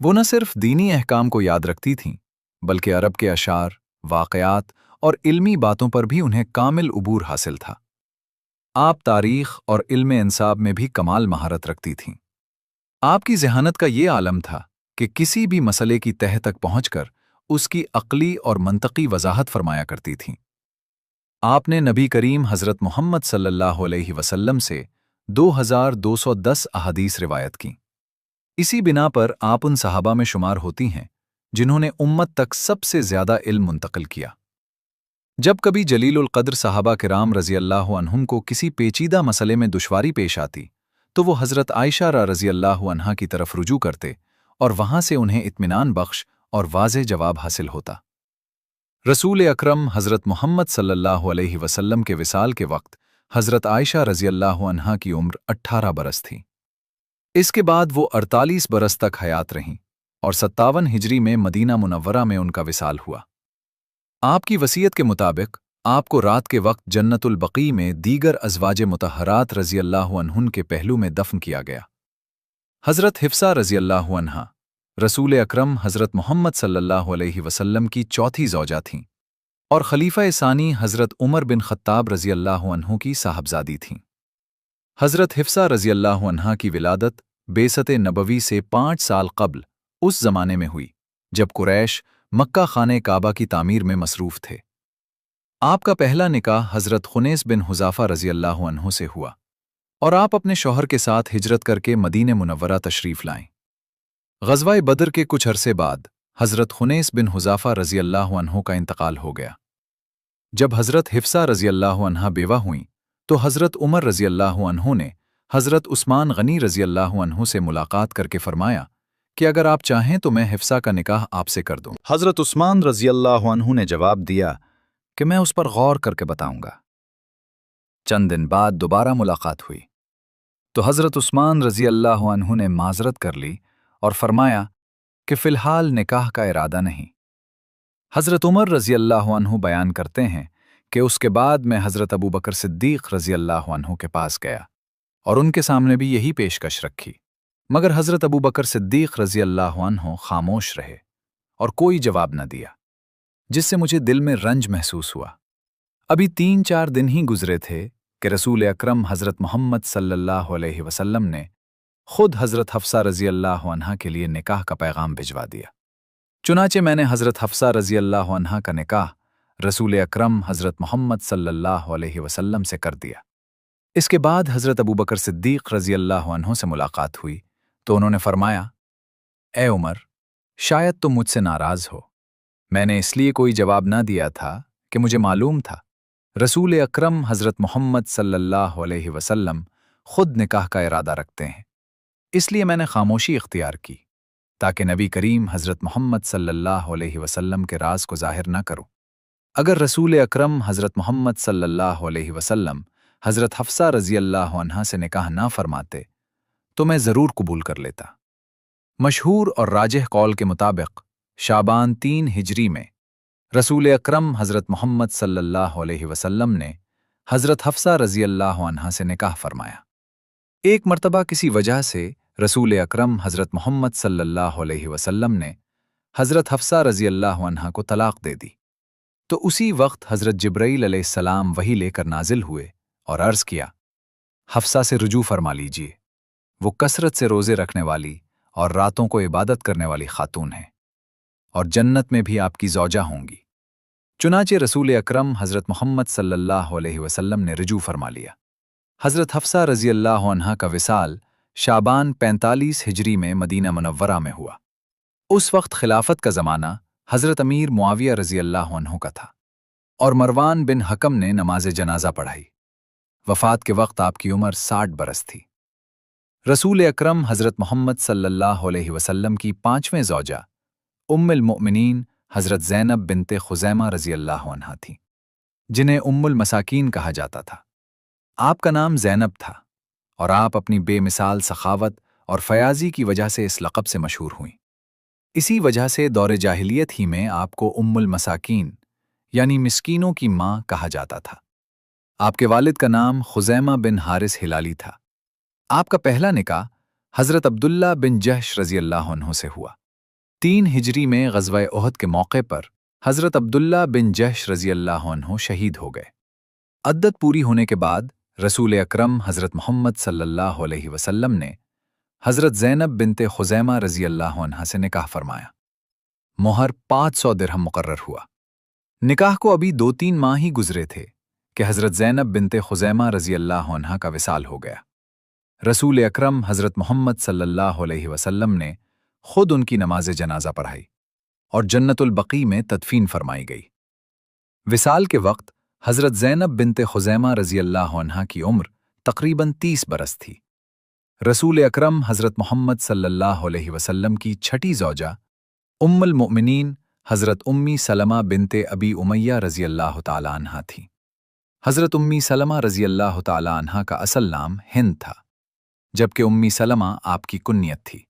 [SPEAKER 1] वो न सिर्फ दीनी अहकाम को याद रखती थीं, बल्कि अरब के अशार, वाक़यात और इल्मी बातों पर भी उन्हें कामिल उबूर हासिल था। आप तारीख़ और इल्म इंसाब में भी कमाल महारत रखती थीं। आपकी ज़हानत का ये आलम था कि किसी भी मसले की तह तक पहुँचकर उसकी अक़ली और मंतकी वज़ाहत फरमाया करती थीं। आपने नबी करीम हज़रत मोहम्मद सल्लल्लाहु अलैहि वसल्लम से 2210 अहादीस रिवायत की। इसी बिना पर आप उन सहाबा में शुमार होती हैं जिन्होंने उम्मत तक सबसे ज़्यादा इल्म मुंतकिल किया। जब कभी जलीलुल क़द्र सहाबा किराम रज़ी अल्लाह अन्हुम को किसी पेचीदा मसले में दुश्वारी पेश आती, तो वो हज़रत आयशा रज़ी अल्लाह अन्हा की तरफ रुजू करते और वहाँ से उन्हें इत्मीनान बख्श और वाज़ेह जवाब हासिल होता। रसूल अकरम हज़रत मोहम्मद सल्लल्लाहु अलैहि वसल्लम के विसाल के वक्त हज़रत आयशा रज़ी अल्लाह अन्हा की उम्र 18 बरस थी। इसके बाद वो 48 बरस तक हयात रहीं और 57 हिजरी में मदीना मुनव्वरा में उनका विसाल हुआ। आपकी वसीयत के मुताबिक आपको रात के वक्त जन्नतुल बकी में दीगर अज़वाज मुतहरात रज़ी अल्लाह अन्हुन के पहलू में दफन किया गया। हज़रत हिफ्सा रज़ी अल्लाह अन्हा रसूल अकरम हज़रत मोहम्मद सल्लल्लाहु अलैहि वसल्लम की चौथी ज़ौजा थीं और खलीफा सानी हज़रत उमर बिन ख़त्ताब रज़ी अल्लाह अन्हु की साहबजादी थीं। हज़रत हिफ्सा रज़ी अल्लाह अन्हा की विलादत बेसत नबवी से 5 साल क़ब्ल उस ज़माने में हुई जब कुरैश मक्का खाने काबा की तामीर में मसरूफ़ थे। आपका पहला निकाह हज़रत खुनैस बिन हुज़ाफ़ा रज़ी अल्लाह अन्हु से हुआ और आप अपने शौहर के साथ हिजरत करके मदीने मुनव्वरा तशरीफ़ लाएं। ग़ज़वाए बदर के कुछ अरसे बाद हज़रत खुनैस बिन हुज़ाफ़ा रज़ी अल्लाह अन्हु का इंतकाल हो गया। जब हज़रत हिफ्सा रज़ी अल्लाह अन्हा बेवा हुईं, तो हज़रत उमर रज़ी अल्लाह अन्हु ने हज़रत उस्मान गनी रज़ी अल्लाह अन्हु से मुलाकात करके फ़रमाया कि अगर आप चाहें तो मैं हिफ्सा का निकाह आपसे कर दूं। हज़रत उस्मान रज़ी अल्लाह अन्हु ने जवाब दिया कि मैं उस पर गौर करके बताऊंगा। चंद दिन बाद दोबारा मुलाकात हुई तो हज़रत उस्मान रज़ी अल्लाह अन्हु ने माज़रत कर ली और फरमाया कि फ़िलहाल निकाह का इरादा नहीं। हज़रत उमर रज़ी अल्लाह अन्हु बयान करते हैं कि उसके बाद मैं हज़रत अबू बकर सिद्दीक़ रज़ी अल्लाह अन्हु के पास गया और उनके सामने भी यही पेशकश रखी, मगर हज़रत अबू बकर सिद्दीक़ रज़ी अल्लाह अन्हु खामोश रहे और कोई जवाब न दिया, जिससे मुझे दिल में रंज महसूस हुआ। अभी 3-4 दिन ही गुजरे थे कि रसूल अकरम हज़रत मोहम्मद सल्लल्लाहु अलैहि वसल्लम ने खुद हज़रत हफ्सा रज़ी अल्लाह अन्हा के लिए निकाह का पैगाम भिजवा दिया। चुनाचे मैंने हज़रत हफ्सा रज़ी अल्लाह अन्हा का निकाह रसूल अकरम हज़रत मोहम्मद सल्लल्लाहु अलैहि वसल्लम से कर दिया। इसके बाद हज़रत अबू बकर सिद्दीक़ रज़ी अल्लाह अन्हु से मुलाकात हुई तो उन्होंने फरमाया, ए उमर, शायद तुम मुझसे नाराज़ हो। मैंने इसलिए कोई जवाब ना दिया था कि मुझे मालूम था रसूल अकरम हज़रत मोहम्मद सल्लल्लाहु अलैहि वसल्लम खुद निकाह का इरादा रखते हैं, इसलिए मैंने खामोशी इख्तियार की ताकि नबी करीम हज़रत मोहम्मद सल्लल्लाहु अलैहि वसल्लम के राज को ज़ाहिर न करूं। अगर रसूल अकरम हज़रत मोहम्मद सल्लल्लाहु अलैहि वसल्लम हज़रत हफ्सा रज़ी अल्लाह अन्हा से निकाह ना फरमाते तो मैं ज़रूर कबूल कर लेता। मशहूर और राजिह कौल के मुताबिक शाबान 3 हिजरी में रसूल अकरम हज़रत मोहम्मद सल्लल्लाहु अलैहि वसल्लम ने हज़रत हफ्सा रज़ी अल्लाह अन्हा से निकाह फरमाया। एक मर्तबा किसी वजह से रसूल अकरम हज़रत मोहम्मद सल्लल्लाहु अलैहि वसल्लम ने हज़रत हफ्सा रज़ी अल्लाह अन्हा को तलाक दे दी, तो उसी वक्त हज़रत जिब्राईल अलैहिस्सलाम वही लेकर नाजिल हुए और अर्ज़ किया, हफ्सा से रुजू फरमा लीजिए, वो कसरत से रोज़े रखने वाली और रातों को इबादत करने वाली खातून है और जन्नत में भी आपकी ज़ौजा होंगी। चुनाचे रसूल अकरम हज़रत मोहम्मद सल्लल्लाहु अलैहि वसल्लम ने रुजू फरमा लिया। हज़रत हफ्सा रज़ी अल्लाह अन्हा का विसाल शाबान 45 हिजरी में मदीना मुनव्वरा में हुआ। उस वक्त खिलाफत का ज़माना हज़रत अमीर मुआविया रज़ी अल्लाह अन्हु का था और मरवान बिन हकम ने नमाज जनाजा पढ़ाई। वफ़ात के वक्त आपकी उम्र 60 बरस थी। रसूल अकरम हज़रत मोहम्मद सल्लल्लाहु अलैहि वसल्लम की पांचवें ज़ौजा उम्मुल मोमिनीन हज़रत ज़ैनब बिनते खुज़ैमा रज़ी अल्लाह अन्हा थीं, जिन्हें उम्मुल मसाकीन कहा जाता था। आपका नाम ज़ैनब था और आप अपनी बेमिसाल सखावत और फयाज़ी की वजह से इस लक़ब से मशहूर हुईं। इसी वजह से दौर जाहिलियत ही में आपको उम्मुल मसाकीन यानी मिस्कीनों की माँ कहा जाता था। आपके वालिद का नाम खुज़ैमा बिन हारिस हिलाली था। आपका पहला निकाह हज़रत अब्दुल्ला बिन जहश रज़ी अल्लाह अन्हु से हुआ। 3 हिजरी में ग़ज़वा उहद के मौके पर हज़रत अब्दुल्ला बिन जहश रज़ी अल्लाह अन्हु शहीद हो गए। अद्दत पूरी होने के बाद रसूल अकरम हज़रत मोहम्मद सल्लल्लाहु अलैहि वसल्लम ने हज़रत ज़ैनब बिनते खुज़ैमा रज़ी अल्लाह अन्हा से निकाह फरमाया। मोहर 500 दिरहम मुकर्रर हुआ। निकाह को अभी 2-3 माह ही गुजरे थे कि हज़रत ज़ैनब बिनते खुज़ैमा रज़ी अल्लाह अन्हा का विसाल हो गया। रसूल अकरम हज़रत मोहम्मद सल्लल्लाहु अलैहि वसल्लम ने खुद उनकी नमाज जनाजा पढ़ाई और जन्नतुल बकी में तदफीन फरमाई गई। विसाल के वक्त हज़रत ज़ैनब बिनते खुज़ैमा रज़ी अल्लाह अन्हा की उम्र तकरीबन 30 बरस थी। रसूल अकरम हज़रत मोहम्मद सल्लल्लाहु अलैहि वसल्लम की छठी ज़ौजा उम्मुल मोमिनीन हज़रत उम्मी सलमा बिनते अबी उमैया रज़ी अल्लाह ताला अन्हा थी। हज़रत उम्मी सलमा रज़ी अल्लाह ताला अन्हा का असल नाम हिंद था, जबकि उम्मी सलमा आपकी कुन्नियत थी।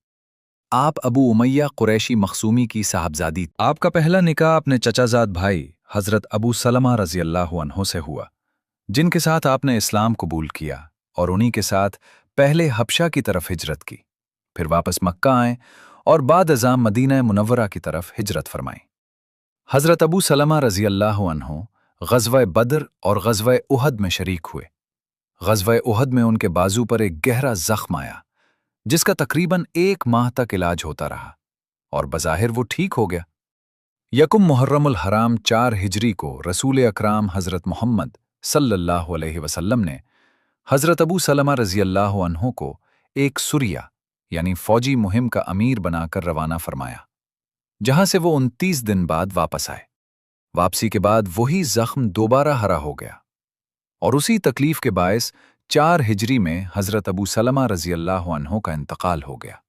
[SPEAKER 1] आप अबू उमैया कुरैशी मखसूमी की साहबजादी। आपका पहला निकाह अपने चचाजाद भाई हज़रत अबू सलमा रज़ी अल्लाह अन्हु से हुआ, जिनके साथ आपने इस्लाम कबूल किया और उन्हीं के साथ पहले हबशा की तरफ हिजरत की, फिर वापस मक्का आए और बाद अज़ाम मदीना मुनव्वरा की तरफ हिजरत फरमाई। हज़रत अबू सलमा रज़ी अल्लाह अन्हु ग़ज़वा बद्र और ग़ज़वा उहद में शरीक हुए। ग़ज़वा उहद में उनके बाजू पर एक गहरा ज़ख्म आया, जिसका तकरीबन 1 माह तक इलाज होता रहा और बज़ाहिर वो ठीक हो गया। यकुम मुहर्रमुल हराम 4 हिजरी को रसूल अकराम हज़रत मोहम्मद सल्लल्लाहु अलैहि वसल्लम ने हज़रत अबू सलमा रज़ी अल्लाह अन्हु को एक सुरिया यानी फ़ौजी मुहिम का अमीर बनाकर रवाना फरमाया, जहां से वो 29 दिन बाद वापस आए। वापसी के बाद वही ज़ख्म दोबारा हरा हो गया और उसी तकलीफ के बायस 4 हिजरी में हज़रत अबू सलमा रज़ी अल्लाह अन्हु का इंतकाल हो गया।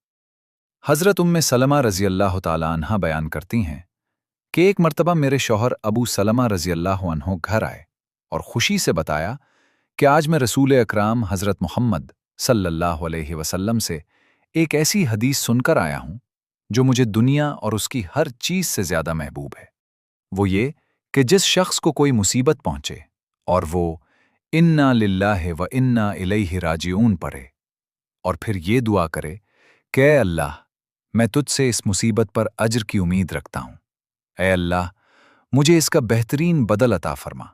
[SPEAKER 1] हज़रत उम्मे सलमा रज़ी अल्लाह ताला अन्हा बयान करती हैं कि एक मर्तबा मेरे शौहर अबू सलमा रज़ी अल्लाह अन्हु घर आए और खुशी से बताया कि आज मैं रसूल अकराम हज़रत मोहम्मद सल्लल्लाहु अलैहि वसल्लम से एक ऐसी हदीस सुनकर आया हूं जो मुझे दुनिया और उसकी हर चीज़ से ज़्यादा महबूब है। वो ये कि जिस शख्स को कोई मुसीबत पहुंचे और वो इन्ना लिल्लाहि व इन्ना इलैहि राजिऊन पढ़े और फिर ये दुआ करे कि ऐ अल्लाह, मैं तुझसे इस मुसीबत पर अज्र की उम्मीद रखता हूं। ऐ अल्लाह, मुझे इसका बेहतरीन बदल अता फरमा,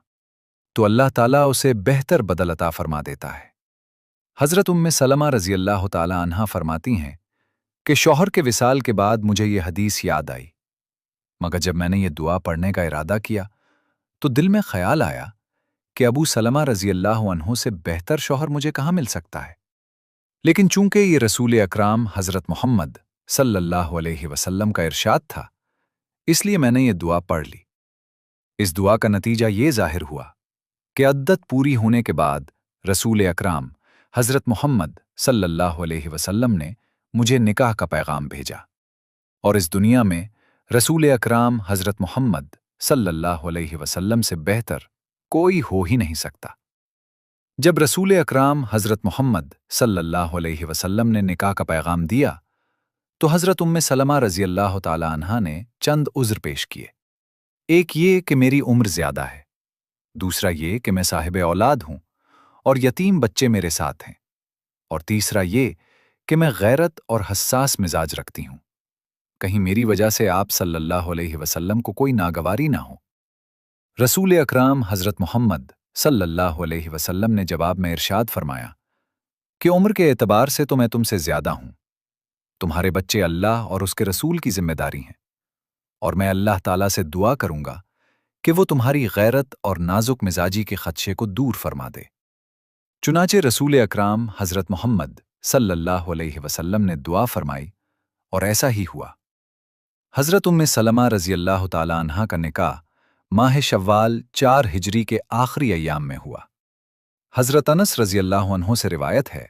[SPEAKER 1] तो अल्लाह ताला उसे बेहतर बदल अता फरमा देता है। हज़रत उम्मे सलमा रज़ी अल्लाह ताला अन्हा फरमाती हैं कि शौहर के विसाल के बाद मुझे ये हदीस याद आई, मगर जब मैंने ये दुआ पढ़ने का इरादा किया तो दिल में ख्याल आया कि अबू सलमा रज़ी अल्लाह अन्हु से बेहतर शौहर मुझे कहाँ मिल सकता है। लेकिन चूंकि ये रसूल अकराम हज़रत मोहम्मद सल्लल्लाहु अलैहि वसल्लम का इरशाद था, इसलिए मैंने ये दुआ पढ़ ली। इस दुआ का नतीजा ये ज़ाहिर हुआ कि अद्दत पूरी होने के बाद रसूल अकराम हज़रत मोहम्मद सल्लल्लाहु अलैहि वसल्लम ने मुझे निकाह का पैगाम भेजा और इस दुनिया में रसूल अकराम हज़रत मोहम्मद सल्लल्लाहु अलैहि वसल्लम से बेहतर कोई हो ही नहीं सकता। जब रसूल अकराम हज़रत मोहम्मद सल्लल्लाहु अलैहि वसल्लम ने निकाह का पैगाम दिया तो हज़रत उम्मे सलमा रज़ी अल्लाह ताला अन्हा ने चंद उज़्र पेश किए। एक ये कि मेरी उम्र ज़्यादा है, दूसरा ये कि मैं साहिब औलाद हूं और यतीम बच्चे मेरे साथ हैं, और तीसरा ये कि मैं गैरत और हस्सास मिजाज रखती हूं। कहीं मेरी वजह से आप सल्लल्लाहु अलैहि वसल्लम को कोई नागवारी ना हो। रसूल अकराम हज़रत मोहम्मद सल्लल्लाहु अलैहि वसल्लम ने जवाब में इरशाद फरमाया कि उम्र के एतबार से तो मैं तुमसे ज्यादा हूं। तुम्हारे बच्चे अल्लाह और उसके रसूल की जिम्मेदारी हैं और मैं अल्लाह ताला से दुआ करूंगा कि वो तुम्हारी गैरत और नाजुक मिजाजी के खदशे को दूर फरमा दे। चुनाचे रसूल अकराम हज़रत मोहम्मद सल्लल्लाहु अलैहि वसल्लम ने दुआ फरमाई और ऐसा ही हुआ। हज़रत उम्मे सलमा रज़ी अल्लाह ताला अन्हा का निकाह माह शव्वाल 4 हिजरी के आखिरी अय्याम में हुआ। हज़रत अनस रज़ी अल्लाह अन्हु से रिवायत है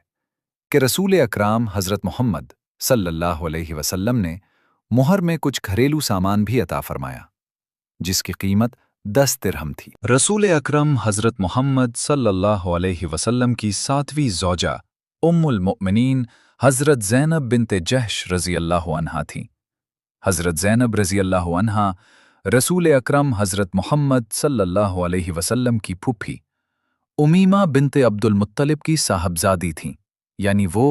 [SPEAKER 1] کہ रसूल अकराम हज़रत मोहम्मद सल्लल्लाहु अलैहि वसल्लम ने मुहर में कुछ घरेलू सामान भी अता फरमाया जिसकी कीमत 10 दिरहम थी। रसूल अकरम हज़रत मोहम्मद सल्लल्लाहु अलैहि वसल्लम की सातवीं ज़ौजा उम्मुल मुअमिनीन हज़रत ज़ैनब बिन्ते जहश रज़ी अल्लाह अन्हा थीं। हज़रत ज़ैनब रज़ी अल्लाह अन्हा रसूल अकरम हज़रत मोहम्मद सल्लल्लाहु अलैहि वसल्लम की फूफी उमीमा बिन्ते अब्दुल मुत्तलिब की साहबजादी थीं, यानी वो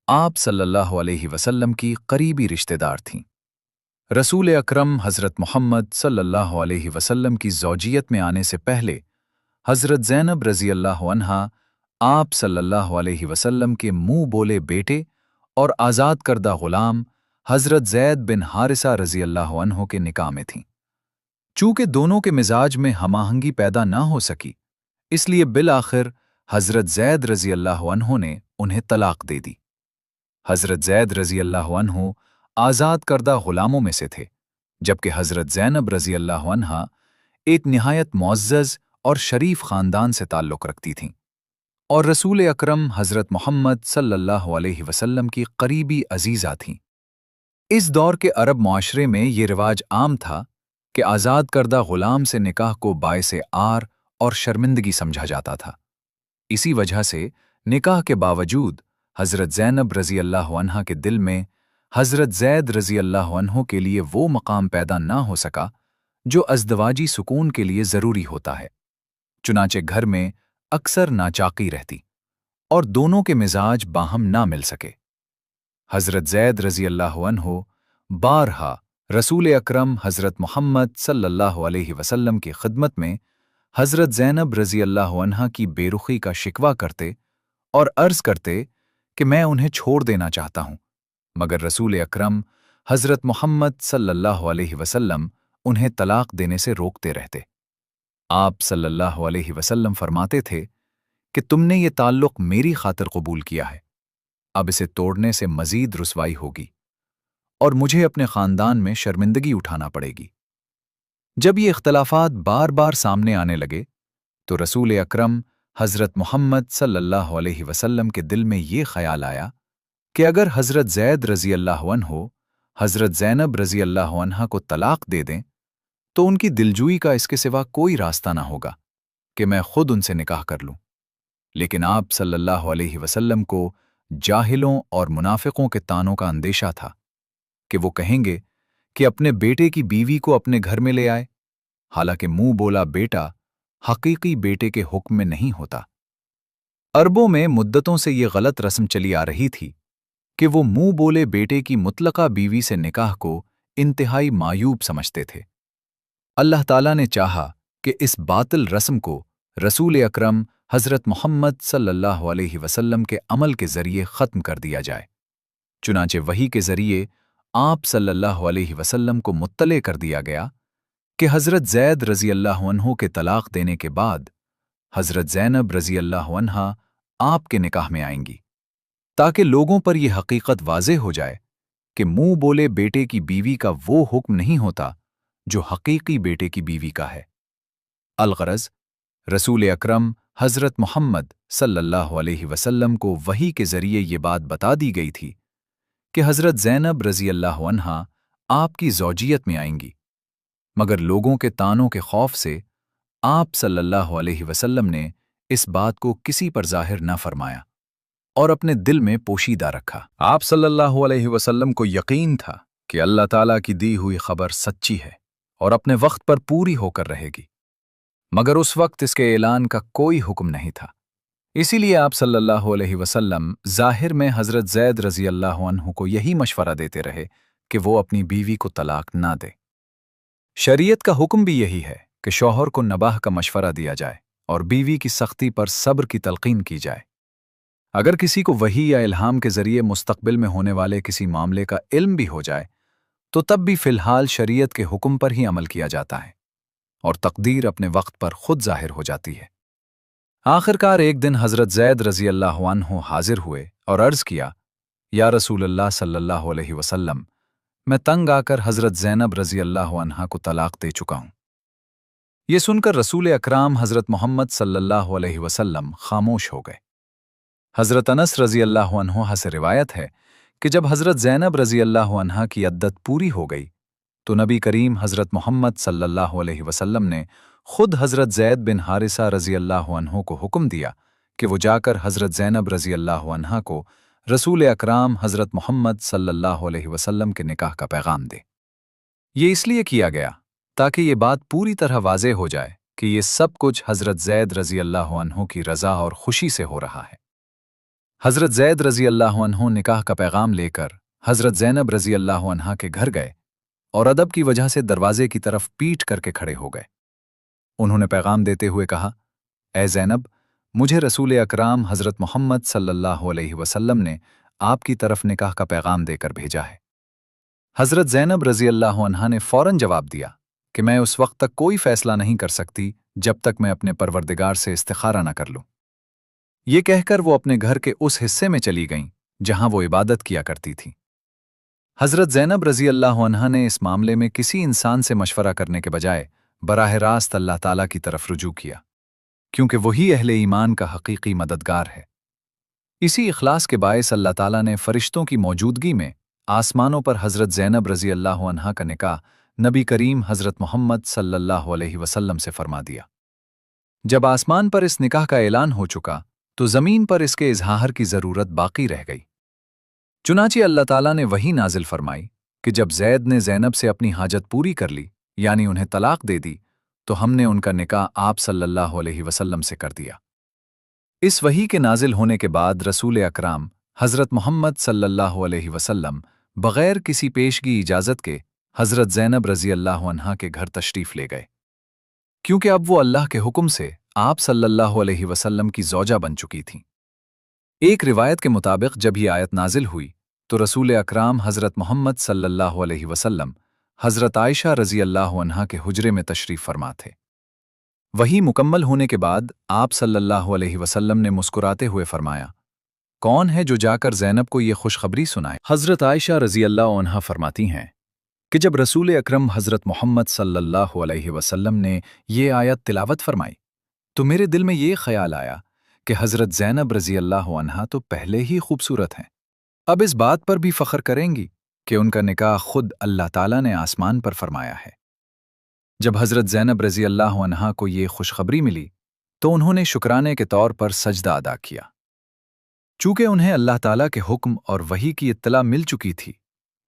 [SPEAKER 1] आप सल्लल्लाहु अलैहि वसल्लम की करीबी रिश्तेदार थीं। रसूल अकरम हज़रत मोहम्मद सल्लल्लाहु अलैहि वसल्लम की ज़ौजियत में आने से पहले हज़रत ज़ैनब रज़ी अल्लाह अन्हा आप सल्लल्लाहु अलैहि वसल्लम के मुंह बोले बेटे और आज़ाद करदा ग़ुलाम हज़रत ज़ैद बिन हारिसा रज़ी अल्लाह अन्हो के निकाह में थीं। चूंकि दोनों के मिजाज में हमाहंगी पैदा ना हो सकी, इसलिए बिल आखिर हज़रत ज़ैद रज़ी अल्लाह अन्हो ने उन्हें तलाक दे दी। हज़रत ज़ैद रज़ी अल्लाह अन्हो आज़ाद करदा ग़ुलामों में से थे, जबकि हज़रत ज़ैनब रज़ी अल्लाह अन्हा एक निहायत मुअज़्ज़ज़ और शरीफ ख़ानदान से ताल्लुक़ रखती थीं और रसूल अकरम हज़रत मोहम्मद सल्लल्लाहु अलैहि वसल्लम की करीबी अज़ीज़ा थीं। इस दौर के अरब मुआशरे में ये रिवाज आम था कि आज़ाद करदा ग़ुलाम से निकाह को बाइसे आर और शर्मिंदगी समझा जाता था। इसी वजह से निकाह के बावजूद हज़रत ज़ैनब रज़ी अल्लाह अन्हा के दिल में हज़रत ज़ैद रज़ी अल्लाह अन्हो के लिए वो मकाम पैदा ना हो सका जो अज़दवाजी सुकून के लिए ज़रूरी होता है। चुनाचे घर में अक्सर नाचाकी रहती और दोनों के मिजाज बाहम ना मिल सके। हज़रत ज़ैद रज़ी अल्लाह अन्हो बारहा रसूल अकरम हज़रत मोहम्मद सल्लल्लाहु अलैहि वसल्लम की खिदमत में हज़रत ज़ैनब रज़ी अल्लाह अन्हा की बेरुखी का शिकवा करते और अर्ज़ करते कि मैं उन्हें छोड़ देना चाहता हूँ, मगर रसूल अकरम हज़रत मोहम्मद सल्लल्लाहु अलैहि वसल्लम उन्हें तलाक देने से रोकते रहते। आप सल्लल्लाहु अलैहि वसल्लम फरमाते थे कि तुमने ये ताल्लुक़ मेरी खातिर कबूल किया है, अब इसे तोड़ने से मज़ीद रुसवाई होगी और मुझे अपने ख़ानदान में शर्मिंदगी उठाना पड़ेगी। जब ये इख्तलाफात बार बार सामने आने लगे तो रसूल अकरम हज़रत मोहम्मद सल्लल्लाहु अलैहि वसल्लम के दिल में ये ख्याल आया कि अगर हज़रत ज़ैद रज़ी अल्लाह अन्हो हज़रत ज़ैनब रज़ी अल्लाह अन्हा को तलाक दे दें तो उनकी दिलजूई का इसके सिवा कोई रास्ता ना होगा कि मैं खुद उनसे निकाह कर लूं। लेकिन आप सल्लल्लाहु अलैहि वसल्लम को जाहिलों और मुनाफिकों के तानों का अंदेशा था कि वो कहेंगे कि अपने बेटे की बीवी को अपने घर में ले आए, हालांकि मुंह बोला बेटा हकीकी बेटे के हुक्म में नहीं होता। अरबों में मुद्दतों से ये गलत रस्म चली आ रही थी कि वो मुंह बोले बेटे की मुतलका बीवी से निकाह को इंतहाई मायूब समझते थे। अल्लाह ताला ने चाहा कि इस बातिल रस्म को रसूल अकरम हज़रत मोहम्मद सल्लल्लाहु अलैहि वसल्लम के अमल के ज़रिए ख़त्म कर दिया जाए। चुनाचे वही के ज़रिए आप सल्लल्लाहु अलैहि वसल्लम को मुत्तले कर दिया गया कि हज़रत ज़ैद रज़ी अल्लाह अन्हो के तलाक देने के बाद हज़रत ज़ैनब रज़ी अल्लाह अन्हा आपके निकाह में आएंगी, ताकि लोगों पर यह हकीकत वाज़ेह हो जाए कि मुंह बोले बेटे की बीवी का वो हुक्म नहीं होता जो हकीकी बेटे की बीवी का है। अलग़रज़ रसूल अकरम हज़रत मोहम्मद सल्लल्लाहु अलैहि वसल्लम को वही के ज़रिए ये बात बता दी गई थी कि हज़रत ज़ैनब रज़ी अल्लाह अन्हा आपकी ज़ौजियत में आएंगी, मगर लोगों के तानों के खौफ से आप सल्लल्लाहु अलैहि वसल्लम ने इस बात को किसी पर ज़ाहिर न फरमाया और अपने दिल में पोशीदा रखा। आप सल्लल्लाहु अलैहि वसल्लम को यकीन था कि अल्लाह ताला की दी हुई खबर सच्ची है और अपने वक्त पर पूरी होकर रहेगी, मगर उस वक्त इसके ऐलान का कोई हुक्म नहीं था। इसीलिए आप सल्लल्लाहु अलैहि वसल्लम ज़ाहिर में हज़रत ज़ैद रज़ी अल्लाह अन्हु को यही मशवरा देते रहे कि वो अपनी बीवी को तलाक ना दे। शरीयत का हुक्म भी यही है कि शौहर को नबाह का मशवरा दिया जाए और बीवी की सख्ती पर सब्र की तलकीन की जाए। अगर किसी को वही या इल्हाम के ज़रिए मुस्तक़बिल में होने वाले किसी मामले का इल्म भी हो जाए तो तब भी फ़िलहाल शरीयत के हुक्म पर ही अमल किया जाता है और तकदीर अपने वक्त पर खुद ज़ाहिर हो जाती है। आखिरकार एक दिन हज़रत ज़ैद रज़ी अल्लाह अन्हु हाजिर हुए और अर्ज़ किया, या रसूल अल्लाह सल्लल्लाहु अलैहि वसल्लम, मैं तंग आकर हज़रत ज़ैनब रज़ी अल्लाह अन्हा को तलाक दे चुका हूँ। ये सुनकर रसूल अकराम हज़रत मोहम्मद सल्लल्लाहु अलैहि वसल्लम खामोश हो गए। حضرت انس رضی اللہ عنہ سے روایت ہے کہ جب حضرت زینب رضی اللہ عنہا کی عدت پوری ہو گئی تو نبی کریم حضرت محمد صلی اللہ علیہ وسلم نے خود حضرت زید بن حارثہ رضی اللہ عنہ کو حکم دیا کہ وہ جا کر حضرت زینب رضی اللہ عنہا کو رسول اکرام حضرت محمد صلی اللہ علیہ وسلم کے نکاح کا پیغام دے۔ یہ اس لیے کیا گیا تاکہ یہ بات پوری طرح واضح ہو جائے کہ یہ سب کچھ حضرت زید رضی اللہ عنہ کی رضا اور خوشی سے ہو رہا ہے۔ حضرت زید رضی اللہ عنہ نکاح کا پیغام لے کر حضرت زینب رضی اللہ عنہا کے گھر گئے اور ادب کی وجہ سے دروازے کی طرف پیٹ کر کے کھڑے ہو گئے۔ انہوں نے پیغام دیتے ہوئے کہا، اے زینب، مجھے رسول اکرام حضرت محمد صلی اللہ علیہ وسلم نے آپ کی طرف نکاح کا پیغام دے کر بھیجا ہے۔ حضرت زینب رضی اللہ عنہا نے فوراً جواب دیا کہ میں اس وقت تک کوئی فیصلہ نہیں کر سکتی جب تک میں اپنے پروردگار سے استخارہ نہ کر لوں۔ یہ کہہ کر وہ اپنے گھر کے اس حصے میں چلی گئیں جہاں وہ عبادت کیا کرتی تھیں۔ حضرت زینب رضی اللہ عنہا نے اس معاملے میں کسی انسان سے مشورہ کرنے کے بجائے براہ راست اللہ تعالیٰ کی طرف رجوع کیا، کیونکہ وہی اہل ایمان کا حقیقی مددگار ہے۔ اسی اخلاص کے باعث اللہ تعالیٰ نے فرشتوں کی موجودگی میں آسمانوں پر حضرت زینب رضی اللہ عنہا کا نکاح نبی کریم حضرت محمد صلی اللہ علیہ وسلم سے فرما دیا۔ جب آسمان پر اس نکاح کا اعلان ہو چکا تو زمین پر اس کے اظہار کی ضرورت باقی رہ گئی۔ چنانچہ اللہ تعالیٰ نے وحی نازل فرمائی کہ جب زید نے زینب سے اپنی حاجت پوری کر لی، یعنی انہیں طلاق دے دی، تو ہم نے ان کا نکاح آپ صلی اللہ علیہ وسلم سے کر دیا۔ اس وحی کے نازل ہونے کے بعد رسول اکرام حضرت محمد صلی اللہ علیہ وسلم بغیر کسی پیشگی اجازت کے حضرت زینب رضی اللہ عنہا کے گھر تشریف لے گئے، کیونکہ اب وہ اللہ کے حکم سے آپ صلی اللہ علیہ وسلم کی زوجہ بن چکی تھیں۔ ایک روایت کے مطابق جب یہ آیت نازل ہوئی تو رسول اکرام حضرت محمد صلی اللہ علیہ وسلم حضرت عائشہ رضی اللہ عنہا کے حجرے میں تشریف فرما تھے۔ وحی مکمل ہونے کے بعد آپ صلی اللہ علیہ وسلم نے مسکراتے ہوئے فرمایا، کون ہے جو جا کر زینب کو یہ خوشخبری سنائے؟ حضرت عائشہ رضی اللہ عنہا فرماتی ہیں کہ جب رسول اکرم حضرت محمد صلی اللہ علیہ وسلم نے یہ آیت تلاوت فرمائی تو میرے دل میں یہ خیال آیا کہ حضرت زینب رضی اللہ عنہا تو پہلے ہی خوبصورت ہیں، اب اس بات پر بھی فخر کریں گی کہ ان کا نکاح خود اللہ تعالیٰ نے آسمان پر فرمایا ہے۔ جب حضرت زینب رضی اللہ عنہا کو یہ خوشخبری ملی تو انہوں نے شکرانے کے طور پر سجدہ ادا کیا۔ چونکہ انہیں اللہ تعالیٰ کے حکم اور وحی کی اطلاع مل چکی تھی،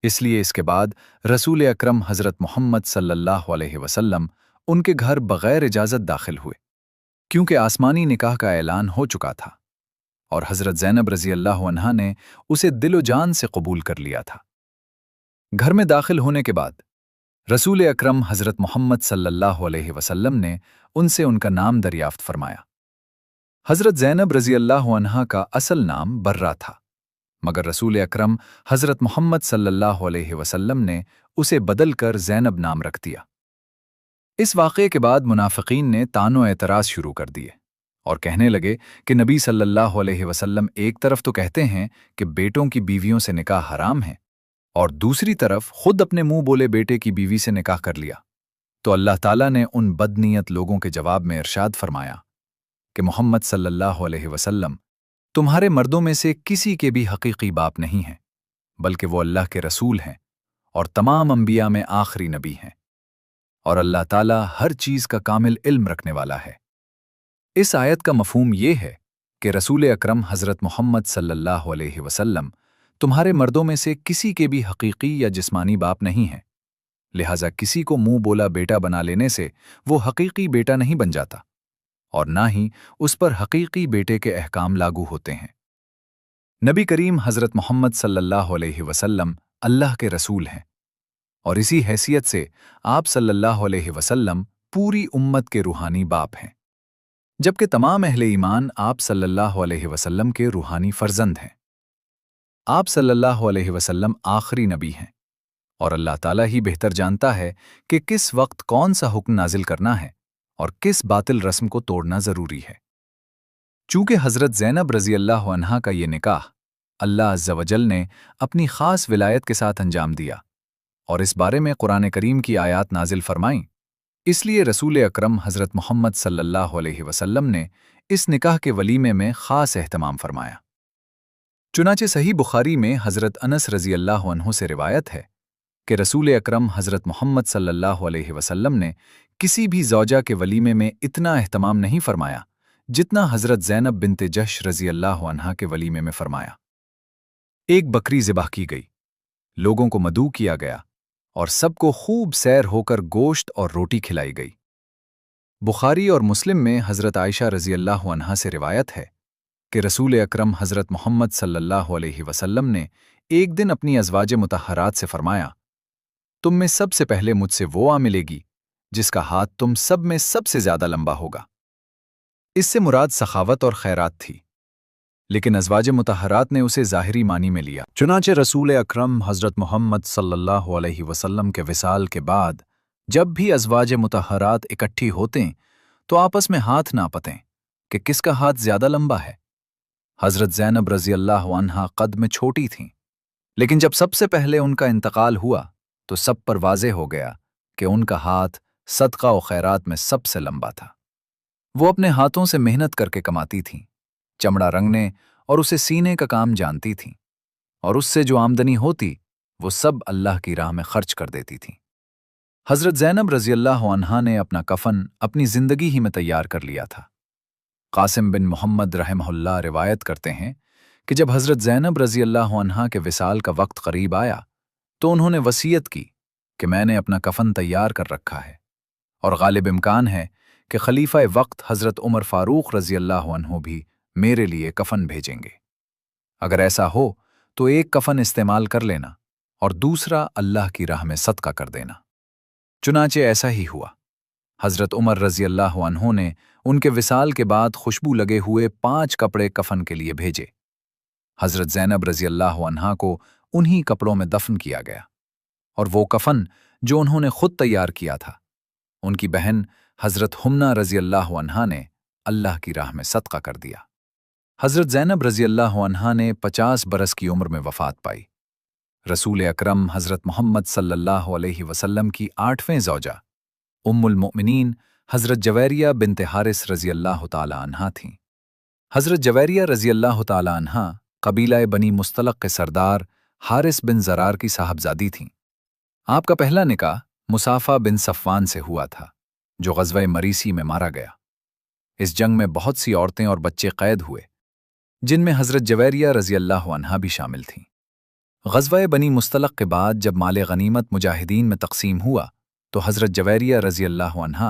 [SPEAKER 1] اس لیے اس کے بعد رسول اکرم حضرت محمد صلی اللہ علیہ وسلم ان کے گھر بغیر اجازت داخل ہوئے، کیونکہ آسمانی نکاح کا اعلان ہو چکا تھا اور حضرت زینب رضی اللہ عنہا نے اسے دل و جان سے قبول کر لیا تھا۔ گھر میں داخل ہونے کے بعد رسول اکرم حضرت محمد صلی اللہ علیہ وسلم نے ان سے ان کا نام دریافت فرمایا۔ حضرت زینب رضی اللہ عنہا کا اصل نام برہ تھا، مگر رسول اکرم حضرت محمد صلی اللہ علیہ وسلم نے اسے بدل کر زینب نام رکھ دیا۔ اس واقعے کے بعد منافقین نے طعن و اعتراض شروع کر دیے اور کہنے لگے کہ نبی صلی اللہ علیہ وسلم ایک طرف تو کہتے ہیں کہ بیٹوں کی بیویوں سے نکاح حرام ہے اور دوسری طرف خود اپنے منہ بولے بیٹے کی بیوی سے نکاح کر لیا۔ تو اللہ تعالیٰ نے ان بدنیت لوگوں کے جواب میں ارشاد فرمایا کہ محمد صلی اللہ علیہ وسلم تمہارے مردوں میں سے کسی کے بھی حقیقی باپ نہیں ہیں، بلکہ وہ اللہ کے رسول ہیں اور تمام انبیاء میں آخری نبی ہیں، اور اللہ تعالیٰ ہر چیز کا کامل علم رکھنے والا ہے۔ اس آیت کا مفہوم یہ ہے کہ رسول اکرم حضرت محمد صلی اللہ علیہ وسلم تمہارے مردوں میں سے کسی کے بھی حقیقی یا جسمانی باپ نہیں ہیں، لہٰذا کسی کو منہ بولا بیٹا بنا لینے سے وہ حقیقی بیٹا نہیں بن جاتا اور نہ ہی اس پر حقیقی بیٹے کے احکام لاگو ہوتے ہیں۔ نبی کریم حضرت محمد صلی اللہ علیہ وسلم اللہ کے رسول ہیں اور اسی حیثیت سے آپ صلی اللہ علیہ وسلم پوری امت کے روحانی باپ ہیں، جبکہ تمام اہل ایمان آپ صلی اللہ علیہ وسلم کے روحانی فرزند ہیں۔ آپ صلی اللہ علیہ وسلم آخری نبی ہیں اور اللہ تعالیٰ ہی بہتر جانتا ہے کہ کس وقت کون سا حکم نازل کرنا ہے اور کس باطل رسم کو توڑنا ضروری ہے۔ چونکہ حضرت زینب رضی اللہ عنہا کا یہ نکاح اللہ عز و جل نے اپنی خاص ولایت کے ساتھ انجام دیا اور اس بارے میں قرآن کریم کی آیات نازل فرمائیں، اس لیے رسول اکرم حضرت محمد صلی اللہ علیہ وسلم نے اس نکاح کے ولیمے میں خاص اہتمام فرمایا۔ चुनाचे सही बुखारी में हज़रत अनस रज़ी अल्लाह अन्हु से रिवायत है कि रसूल अकरम हज़रत मोहम्मद सल्लल्लाहु अलैहि वसल्लम ने किसी भी ज़ौजा के वलीमे में इतना एहतमाम नहीं फरमाया जितना हज़रत ज़ैनब बिन्ते जश रज़ी अल्लाह अन्हा के वलीमे में फरमाया। एक बकरी ज़िबाह की गई, लोगों को मदऊ किया गया और सबको खूब सैर होकर गोश्त और रोटी खिलाई गई। बुखारी और मुस्लिम में हज़रत आयशा रज़ी अल्लाह अन्हा से रिवायत है कि रसूल अकरम हज़रत मोहम्मद सल्लल्लाहु अलैहि वसल्लम ने एक दिन अपनी अज़वाज मुतहरात से फरमाया, तुम में सबसे पहले मुझसे वो आ मिलेगी जिसका हाथ तुम सब में सबसे ज्यादा लंबा होगा। इससे मुराद सखावत और खैरात थी, लेकिन अज़वाज मुतहरात ने उसे ज़ाहिरी मानी में लिया। चुनाचे रसूल अकरम हज़रत मोहम्मद सल्लल्लाहु अलैहि वसल्लम के विसाल के बाद जब भी अज़वाज मुतहरात इकट्ठी होतें तो आपस में हाथ नापतें कि किसका हाथ ज्यादा लंबा है। हज़रत ज़ैनब रज़ी अल्लाह अन्हा कद में छोटी थीं, लेकिन जब सबसे पहले उनका इंतकाल हुआ तो सब पर वाज़े हो गया कि उनका हाथ सदका और खैरात में सबसे लंबा था। वो अपने हाथों से मेहनत करके कमाती थीं, चमड़ा रंगने और उसे सीने का काम जानती थीं, और उससे जो आमदनी होती वो सब अल्लाह की राह में खर्च कर देती थीं। हज़रत ज़ैनब रज़ी अल्लाह अन्हा ने अपना कफन अपनी ज़िंदगी ही में तैयार कर लिया था। कासिम बिन मोहम्मद रहमहुल्लाह रिवायत करते हैं कि जब हज़रत ज़ैनब रज़ी अल्लाह अन्हा के विसाल का वक्त करीब आया तो उन्होंने वसीयत की कि मैंने अपना कफन तैयार कर रखा है और गालिब इम्कान है कि खलीफा वक्त हज़रत उमर फ़ारूक रज़ी अल्लाह अन्हु भी मेरे लिए कफन भेजेंगे। अगर ऐसा हो तो एक कफन इस्तेमाल कर लेना और दूसरा अल्लाह की राह में सदका कर देना। चुनाचे ऐसा ही हुआ। हज़रत उमर रज़ी अल्लाह अन्हु ने उनके विसाल के बाद खुशबू लगे हुए 5 कपड़े कफन के लिए भेजे। हज़रत ज़ैनब रज़ी अल्लाह अन्हा को उन्हीं कपड़ों में दफन किया गया और वो कफन जो उन्होंने खुद तैयार किया था उनकी बहन हज़रत हुम्ना रज़ी अल्लाह अन्हा ने अल्लाह की राह में सदका कर दिया। हज़रत ज़ैनब रज़ी अल्लाह अन्हा ने 50 बरस की उम्र में वफ़ात पाई। रसूल अकरम हज़रत मोहम्मद सल्लल्लाहु अलैहि वसल्लम की 8वें ज़ौजा उम्मुल मोमिनीन हज़रत जवैरिया बिन्ते हारिस रज़ी अल्लाह ताला अन्हा थीं। हज़रत जवैरिया रज़ी अल्लाह ताला अन्हा कबीला बनी मुस्तलक के सरदार हारिस बिन ज़रार की साहबजादी थीं। आपका पहला निकाह मुसाफ़ा बिन सफ़वान से हुआ था जो ग़ज़वा मरीसी में मारा गया। इस जंग में बहुत सी औरतें और बच्चे कैद हुए, जिनमें हज़रत जवैरिया रज़ी अल्लाह अन्हा भी शामिल थीं। ग़ज़वा बनी मुस्तलक के बाद जब माले गनीमत मुजाहिदीन में तक़सीम हुआ तो हज़रत जवैरिया रज़ी अल्लाह अन्हा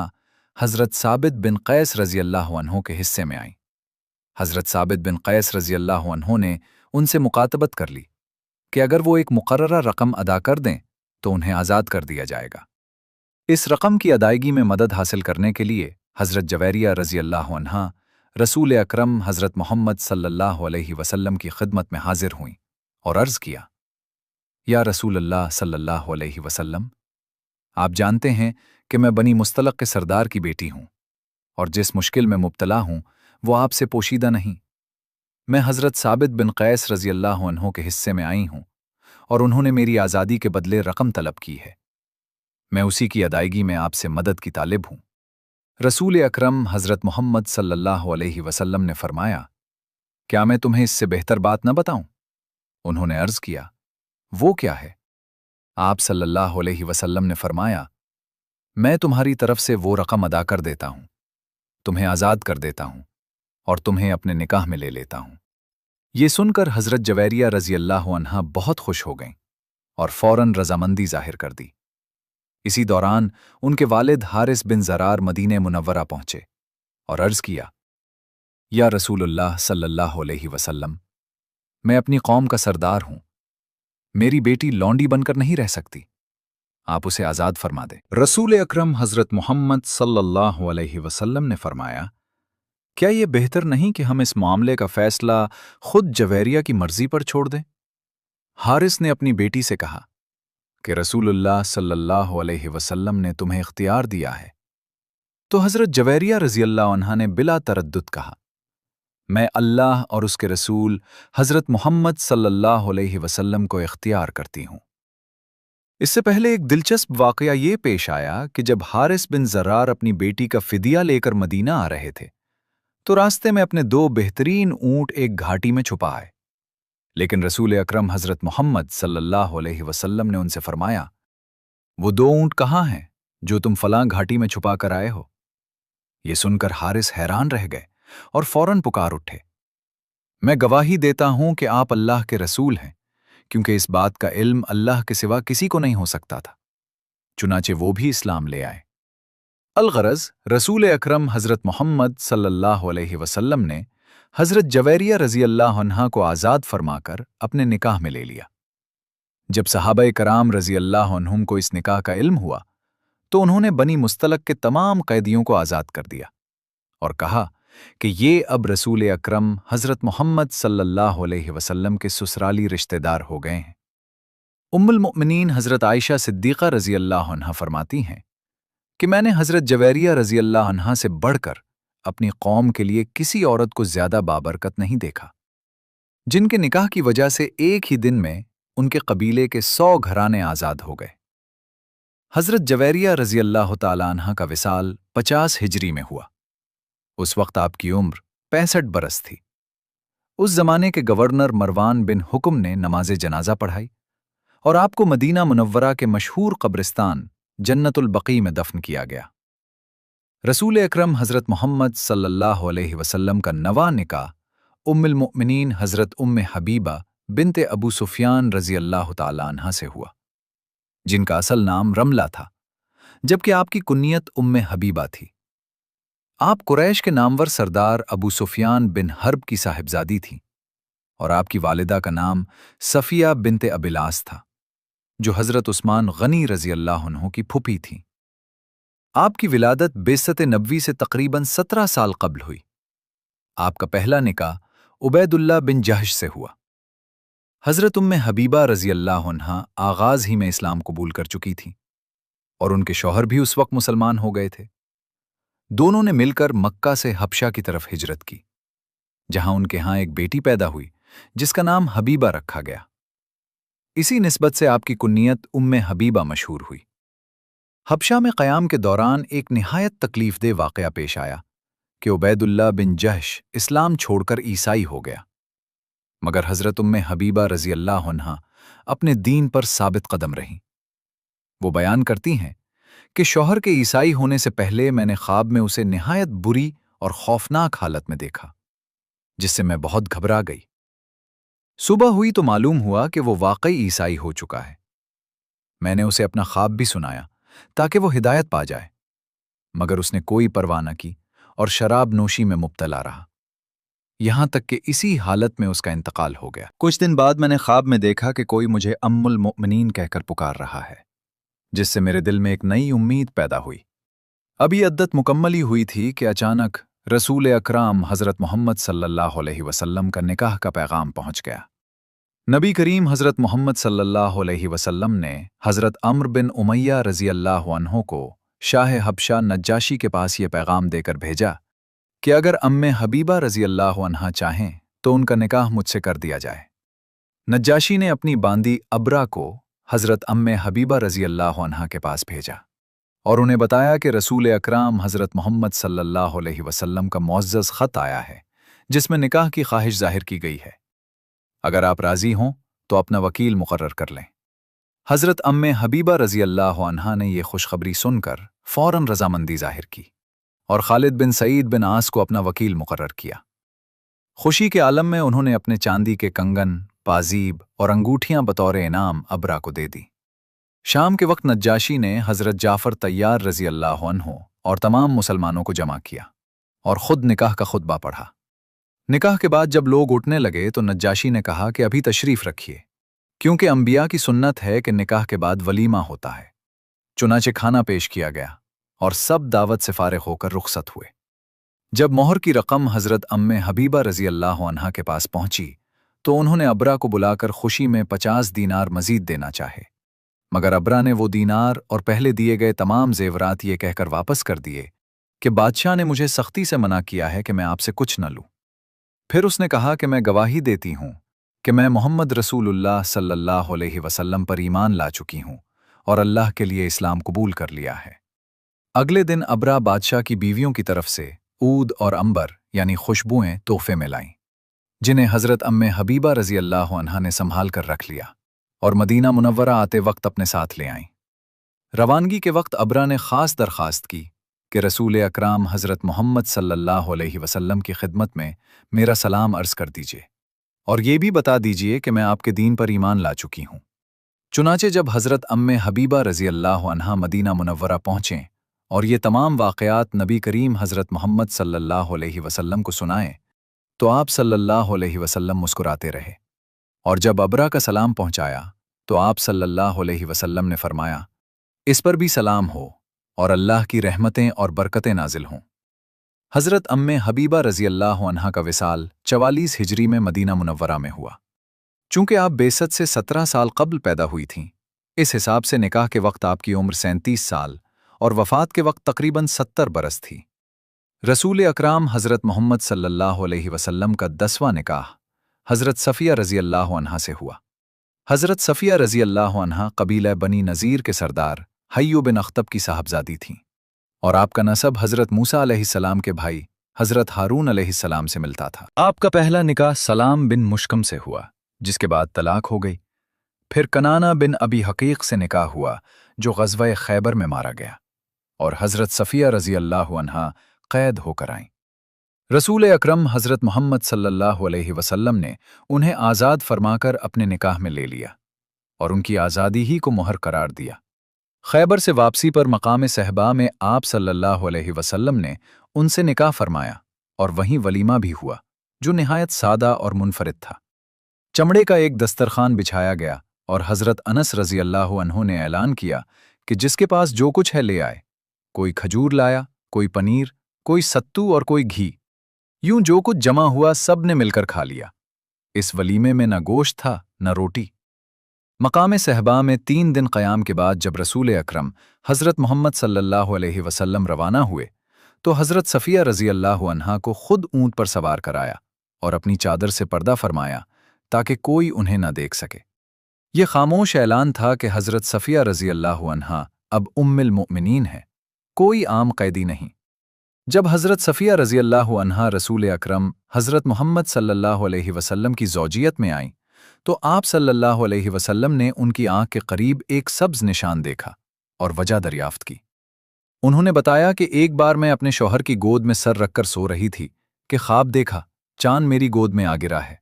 [SPEAKER 1] हज़रत साबित बिन कैस रज़ी अल्लाह अन्हु के हिस्से में आईं। हज़रत साबित बिन कैस रज़ी अल्लाह अन्हु ने उनसे मुकातबत कर ली कि अगर वो एक मुकर्ररा रकम अदा कर दें तो उन्हें आज़ाद कर दिया जाएगा। इस रकम की अदायगी में मदद हासिल करने के लिए हज़रत जवैरिया रज़ी अल्लाह अन्हा रसूल अकरम हज़रत मोहम्मद सल्लल्लाहु अलैहि वसल्लम की खिदमत में हाजिर हुईं और अर्ज़ किया, या रसूल अल्लाह सल्लल्लाहु अलैहि वसल्लम, आप जानते हैं कि मैं बनी मुस्तलक के सरदार की बेटी हूँ और जिस मुश्किल में मुब्तला हूँ वो आपसे पोशीदा नहीं। मैं हज़रत साबित बिन कैस रज़ी अल्लाह अन्हु के हिस्से में आई हूँ और उन्होंने मेरी आज़ादी के बदले रकम तलब की है। मैं उसी की अदायगी में आपसे मदद की तालिब हूँ। रसूल अकरम हज़रत मोहम्मद सल्लल्लाहु अलैहि वसल्लम ने फरमाया, क्या मैं तुम्हें इससे बेहतर बात न बताऊं? उन्होंने अर्ज़ किया, वो क्या है? आप सल्लल्लाहु अलैहि वसल्लम ने फरमाया, मैं तुम्हारी तरफ से वो रकम अदा कर देता हूँ, तुम्हें आज़ाद कर देता हूँ और तुम्हें अपने निकाह में ले लेता हूँ। ये सुनकर हज़रत जवैरिया रज़ी अल्लाह अन्हा बहुत खुश हो गईं और फ़ौरन रज़ामंदी ज़ाहिर कर दी। इसी दौरान उनके वालिद हारिस बिन ज़रार मदीने मुनव्वरा पहुंचे और अर्ज़ किया, या रसूलुल्लाह सल्लल्लाहु अलैहि वसल्लम, मैं अपनी कौम का सरदार हूं, मेरी बेटी लौंडी बनकर नहीं रह सकती, आप उसे आज़ाद फरमा दें। रसूल अकरम हज़रत मोहम्मद सल्लल्लाहु अलैहि वसल्लम ने फरमाया, क्या ये बेहतर नहीं कि हम इस मामले का फैसला खुद जवैरिया की मर्जी पर छोड़ दें? हारिस ने अपनी बेटी से कहा कि रसूलुल्लाह सल्लल्लाहु अलैहि वसल्लम ने तुम्हें इख्तियार दिया है। तो हज़रत जवैरिया रज़ी अल्लाह अन्हा ने बिला तरद्दुद कहा, मैं अल्लाह और उसके रसूल हज़रत मोहम्मद सल्लल्लाहु अलैहि वसल्लम को इख्तियार करती हूँ। इससे पहले एक दिलचस्प वाक़या ये पेश आया कि जब हारिस बिन ज़रार अपनी बेटी का फ़िदिया लेकर मदीना आ रहे थे तो रास्ते में अपने 2 बेहतरीन ऊँट एक घाटी में छुपा आए, लेकिन रसूल अकरम हज़रत मोहम्मद सल्लल्लाहु अलैहि वसल्लम ने उनसे फरमाया, वो 2 ऊँट कहाँ हैं जो तुम फलां घाटी में छुपा कर आए हो? ये सुनकर हारिस हैरान रह गए और फौरन पुकार उठे, मैं गवाही देता हूं कि आप अल्लाह के रसूल हैं, क्योंकि इस बात का इल्म अल्लाह के सिवा किसी को नहीं हो सकता था। चुनाचे वो भी इस्लाम ले आए। अलगरज रसूल अकरम हज़रत मोहम्मद सल्लल्लाहु अलैहि वसल्लम ने हज़रत जवेरिया रज़ी अल्लाह अन्हा को आज़ाद फरमाकर अपने निकाह में ले लिया। जब सहाबा कराम रज़ी अल्लाह अन्हुम को इस निकाह का इल्म हुआ तो उन्होंने बनी मुस्तलक के तमाम कैदियों को आज़ाद कर दिया और कहा कि ये अब रसूल अकरम हज़रत मोहम्मद सल्लल्लाहु अलैहि वसल्लम के ससुराली रिश्तेदार हो गए हैं। उम्मुल मुअमिनीन हज़रत आयशा सिद्दीक़ा रज़ी अल्लाह अन्हा फरमाती हैं कि मैंने हज़रत जवेरिया रज़ी अल्लाह अन्हा से बढ़कर अपनी कौम के लिए किसी औरत को ज़्यादा बाबरकत नहीं देखा, जिनके निकाह की वजह से एक ही दिन में उनके कबीले के 100 घराने आज़ाद हो गए। हज़रत जवेरिया रज़ी अल्लाह तआला अन्हा का विसाल 50 हिजरी में हुआ। उस वक्त आपकी उम्र 65 बरस थी। उस जमाने के गवर्नर मरवान बिन हुक्म ने नमाज जनाजा पढ़ाई और आपको मदीना मुनव्वरा के मशहूर कब्रिस्तान जन्नतुल बकी में दफन किया गया। रसूल अकरम हज़रत मोहम्मद सल्लल्लाहु अलैहि वसल्लम का नवा निकाह उम्मुल मुअमिनीन हज़रत उम्मे हबीबा बिनते अबू सुफियान रज़ी अल्लाह तआला अन्हा से हुआ, जिनका असल नाम रमला था, जबकि आपकी कुन्नियत उम्मे हबीबा थी। आप कुरैश के नामवर सरदार अबू सुफियान बिन हर्ब की साहिबजादी थीं और आपकी वालिदा का नाम सफिया बिनते अबिलास था, जो हज़रत उस्मान गनी रज़ी अल्लाह अन्हु की फूफी थीं। आपकी विलादत बेसत नबवी से तकरीबन 17 साल कब्ल हुई। आपका पहला निकाह उबैदुल्लाह बिन जहश से हुआ। हज़रत उम्मे हबीबा रज़ी अल्लाह अन्हा आगाज़ ही में इस्लाम कबूल कर चुकी थीं और उनके शौहर भी उस वक्त मुसलमान हो गए थे। दोनों ने मिलकर मक्का से हबशा की तरफ हिजरत की, जहां उनके यहां एक बेटी पैदा हुई जिसका नाम हबीबा रखा गया। इसी निस्बत से आपकी कुन्नियत उम्मे हबीबा मशहूर हुई। हबशा में क़याम के दौरान एक निहायत तकलीफदेह वाक़या पेश आया कि उबैदुल्लाह बिन जहश इस्लाम छोड़कर ईसाई हो गया, मगर हज़रत उम्मे हबीबा रज़ी अल्लाह अन्हा अपने दीन पर साबित कदम रहीं। वो बयान करती हैं कि शौहर के ईसाई होने से पहले मैंने ख्वाब में उसे निहायत बुरी और खौफनाक हालत में देखा, जिससे मैं बहुत घबरा गई। सुबह हुई तो मालूम हुआ कि वो वाकई ईसाई हो चुका है। मैंने उसे अपना ख्वाब भी सुनाया ताकि वो हिदायत पा जाए, मगर उसने कोई परवाह न की और शराब नोशी में मुब्तला रहा, यहां तक कि इसी हालत में उसका इंतकाल हो गया। कुछ दिन बाद मैंने ख्वाब में देखा कि कोई मुझे अम्मुल मुअमिनीन कहकर पुकार रहा है, जिससे मेरे दिल में एक नई उम्मीद पैदा हुई। अभी अद्दत मुकम्मल ही हुई थी कि अचानक रसूल अकराम हज़रत मोहम्मद सल्लल्लाहु अलैहि वसल्लम का निकाह का पैगाम पहुंच गया। नबी करीम हज़रत मोहम्मद सल्लल्लाहु अलैहि वसल्लम ने हज़रत अम्र बिन उमैया रज़ी अल्लाह अन्हु को शाह हबशा नज्जाशी के पास ये पैगाम देकर भेजा कि अगर अम्मे हबीबा रज़ी अल्लाह अन्हा चाहें तो उनका निकाह मुझसे कर दिया जाए। नज्जाशी ने अपनी बांदी अबरा को हज़रत अम्मे हबीबा रज़ी अल्लाह अन्हा के पास भेजा और उन्हें बताया कि रसूल अकराम हज़रत मोहम्मद सल्लल्लाहु अलैहि वसल्लम का मुअज़्ज़ज़ ख़त आया है, जिसमें निकाह की ख्वाहिश ज़ाहिर की गई है। अगर आप राज़ी हों तो अपना वकील मुकर्रर कर लें। हज़रत अम्मे हबीबा रज़ी अल्लाह अन्हा ने यह खुशखबरी सुनकर फ़ौरन रज़ामंदी ज़ाहिर की और खालिद बिन सईद बिन आस को अपना वकील मुकर्रर किया। खुशी के आलम में उन्होंने अपने चांदी के कंगन, पाजीब और अंगूठियां बतौर इनाम अबरा को दे दी। शाम के वक्त नज्जाशी ने हज़रत जाफ़र तैयार रज़ी अल्लाह अन्हु और तमाम मुसलमानों को जमा किया और ख़ुद निकाह का खुतबा पढ़ा। निकाह के बाद जब लोग उठने लगे तो नज्जाशी ने कहा कि अभी तशरीफ़ रखिए, क्योंकि अंबिया की सुन्नत है कि निकाह के बाद वलीमा होता है। चुनाचे खाना पेश किया गया और सब दावत से फारिग होकर रुखसत हुए। जब मोहर की रकम हज़रत अम्मे हबीबा रज़ी अल्लाह अन्हा के पास पहुंची तो उन्होंने अबरा को बुलाकर खुशी में 50 दीनार मजीद देना चाहे, मगर अबरा ने वो दीनार और पहले दिए गए तमाम जेवरात ये कहकर वापस कर दिए कि बादशाह ने मुझे सख्ती से मना किया है कि मैं आपसे कुछ न लूं। फिर उसने कहा कि मैं गवाही देती हूं कि मैं मोहम्मद रसूलुल्लाह सल्लल्लाहु अलैहि वसल्लम पर ईमान ला चुकी हूं और अल्लाह के लिए इस्लाम कबूल कर लिया है। अगले दिन अबरा बादशाह की बीवियों की तरफ से ऊद और अंबर यानी खुशबुएं तोहफे में लाईं। जिन्हें हज़रत अम्मे हबीबा रज़ी अल्लाह अन्हा ने संभाल कर रख लिया और मदीना मुनव्वरा आते वक्त अपने साथ ले आईं। रवानगी के वक्त अबरा ने ख़ास दरख्वास्त की कि रसूल अकराम हज़रत मोहम्मद सल्लल्लाहु अलैहि वसल्लम की खिदमत में मेरा सलाम अर्ज़ कर दीजिए और ये भी बता दीजिए कि मैं आपके दीन पर ईमान ला चुकी हूँ। चुनाचे जब हज़रत अम्मे हबीबा रज़ी अल्लाह अन्हा मदीना मुनव्वरा पहुँचें और ये तमाम वाक़यात नबी करीम हज़रत मोहम्मद सल्लल्लाहु अलैहि वसल्लम को सुनाएं, तो आप सल्लल्लाहु अलैहि वसल्लम मुस्कुराते रहे। और जब अबरा का सलाम पहुँचाया तो आप सल्लल्लाहु अलैहि वसल्लम ने फरमाया, इस पर भी सलाम हो और अल्लाह की रहमतें और बरकतें नाजिल हों। हज़रत अम्मे हबीबा रज़ी अल्लाह अन्हा का विसाल 44 हिजरी में मदीना मुनव्वरा में हुआ। चूंकि आप बेसत से 17 साल कब्ल पैदा हुई थीं, इस हिसाब से निकाह के वक्त आपकी उम्र 37 साल और वफ़ात के वक्त तकरीबन 70 बरस थी। रसूल अकराम हज़रत मोहम्मद सल्लल्लाहु अलैहि वसल्लम का 10वां निकाह हज़रत सफ़िया रज़ी अल्लाह अन्हा से हुआ। हज़रत सफ़िया रज़ी अल्लाह अन्हा कबीला बनी नज़ीर के सरदार हय्यू बिन अख्तब की साहबजादी थीं और आपका नसब हज़रत मूसा अलैहिस्सलाम के भाई हज़रत हारून अलैहिस्सलाम से मिलता था। आपका पहला निकाह सलाम बिन मुश्कम से हुआ, जिसके बाद तलाक हो गई। फिर कनाना बिन अबी हकीक से निकाह हुआ, जो ग़ज़वा खैबर में मारा गया, और हज़रत सफ़िया रज़ी अल्लाह अन्हा क़ैद होकर आईं। रसूल अकरम हज़रत मोहम्मद सल्लल्लाहु अलैहि वसल्लम ने उन्हें आज़ाद फरमाकर अपने निकाह में ले लिया और उनकी आज़ादी ही को मुहर करार दिया। खैबर से वापसी पर मकाम सहबा में आप सल्लल्लाहु अलैहि वसल्लम ने उनसे निकाह फरमाया और वहीं वलीमा भी हुआ, जो निहायत सादा और मुनफरिद था। चमड़े का एक दस्तरखान बिछाया गया और हज़रत अनस रज़ी अल्लाह अन्हु ने ऐलान किया कि जिसके पास जो कुछ है ले आए। कोई खजूर लाया, कोई पनीर, कोई सत्तू और कोई घी। यूं जो कुछ जमा हुआ सब ने मिलकर खा लिया। इस वलीमे में न गोश्त था न रोटी। मकाम सहबा में 3 दिन क़याम के बाद जब रसूल अकरम हज़रत मोहम्मद सल्लल्लाहु अलैहि वसल्लम रवाना हुए तो हज़रत सफ़िया रज़ी अल्लाह अन्हा को खुद ऊँट पर सवार कराया और अपनी चादर से पर्दा फरमाया ताकि कोई उन्हें न देख सके। ये खामोश ऐलान था कि हज़रत सफ़िया रज़ी अल्लाह अन्हा अब उम्मुल मोमिनीन है, कोई आम कैदी नहीं। जब हज़रत सफ़िया रज़ी अल्लाह अन्हा रसूल अकरम हज़रत मोहम्मद सल्लल्लाहु अलैहि वसल्लम की ज़ौजियत में आईं तो आप सल्लल्लाहु अलैहि वसल्लम ने उनकी आंख के करीब एक सब्ज़ निशान देखा और वजह दरियाफ्त की। उन्होंने बताया कि एक बार मैं अपने शौहर की गोद में सर रखकर सो रही थी कि ख्वाब देखा, चांद मेरी गोद में आ गिरा है।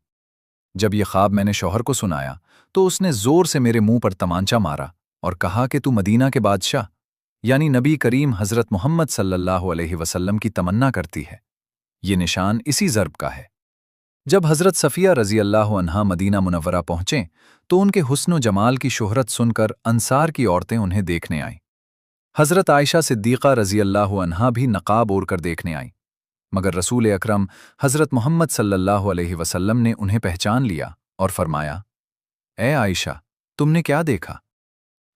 [SPEAKER 1] जब ये ख्वाब मैंने शौहर को सुनाया तो उसने ज़ोर से मेरे मुंह पर तमांचा मारा और कहा कि तू मदीना के बादशाह यानी नबी करीम हज़रत मोहम्मद सल्लल्लाहु अलैहि वसल्लम की तमन्ना करती है। ये निशान इसी ज़र्ब का है। जब हज़रत सफ़िया रज़ी अल्लाह अन्हा मदीना मुनव्वरा पहुँचें तो उनके हुस्न जमाल की शोहरत सुनकर अंसार की औरतें उन्हें देखने आईं। हज़रत आयशा सिद्दीक़ा रज़ी अल्लाह अन्हा भी नक़ाब ओढ़कर देखने आईं, मगर रसूल अकरम हज़रत मोहम्मद सल्लल्लाहु अलैहि वसल्लम ने उन्हें पहचान लिया और फरमाया, ए आयशा, तुमने क्या देखा?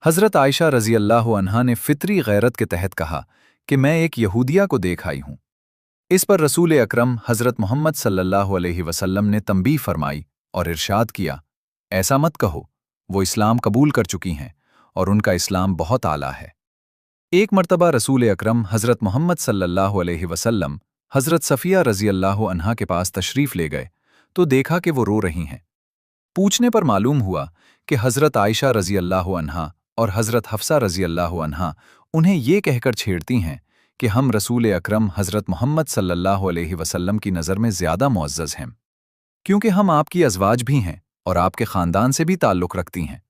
[SPEAKER 1] हज़रत आयशा रज़ी अल्लाह अन्हा ने फितरी गैरत के तहत कहा कि मैं एक यहूदिया को देख आई हूँ। इस पर रसूल अकरम हज़रत मोहम्मद सल्लल्लाहु अलैहि वसल्लम ने तंबीह फरमाई और इरशाद किया, ऐसा मत कहो, वो इस्लाम कबूल कर चुकी हैं और उनका इस्लाम बहुत आला है। एक मर्तबा रसूल अकरम हज़रत मोहम्मद सल्लल्लाहु अलैहि वसल्लम हज़रत सफ़िया रज़ी अल्लाह अन्हा के पास तशरीफ़ ले गए तो देखा कि वो रो रही हैं। पूछने पर मालूम हुआ कि हज़रत आयशा रज़ी अल्लाह अन्हा और हज़रत हफ्सा रज़ी अल्लाह अन्हा उन्हें ये कहकर छेड़ती हैं कि हम रसूल अकरम हज़रत मोहम्मद सल्लल्लाहु अलैहि वसल्लम की नज़र में ज़्यादा मुअज़्ज़ज़ हैं, क्योंकि हम आपकी अज़वाज भी हैं और आपके ख़ानदान से भी ताल्लुक़ रखती हैं।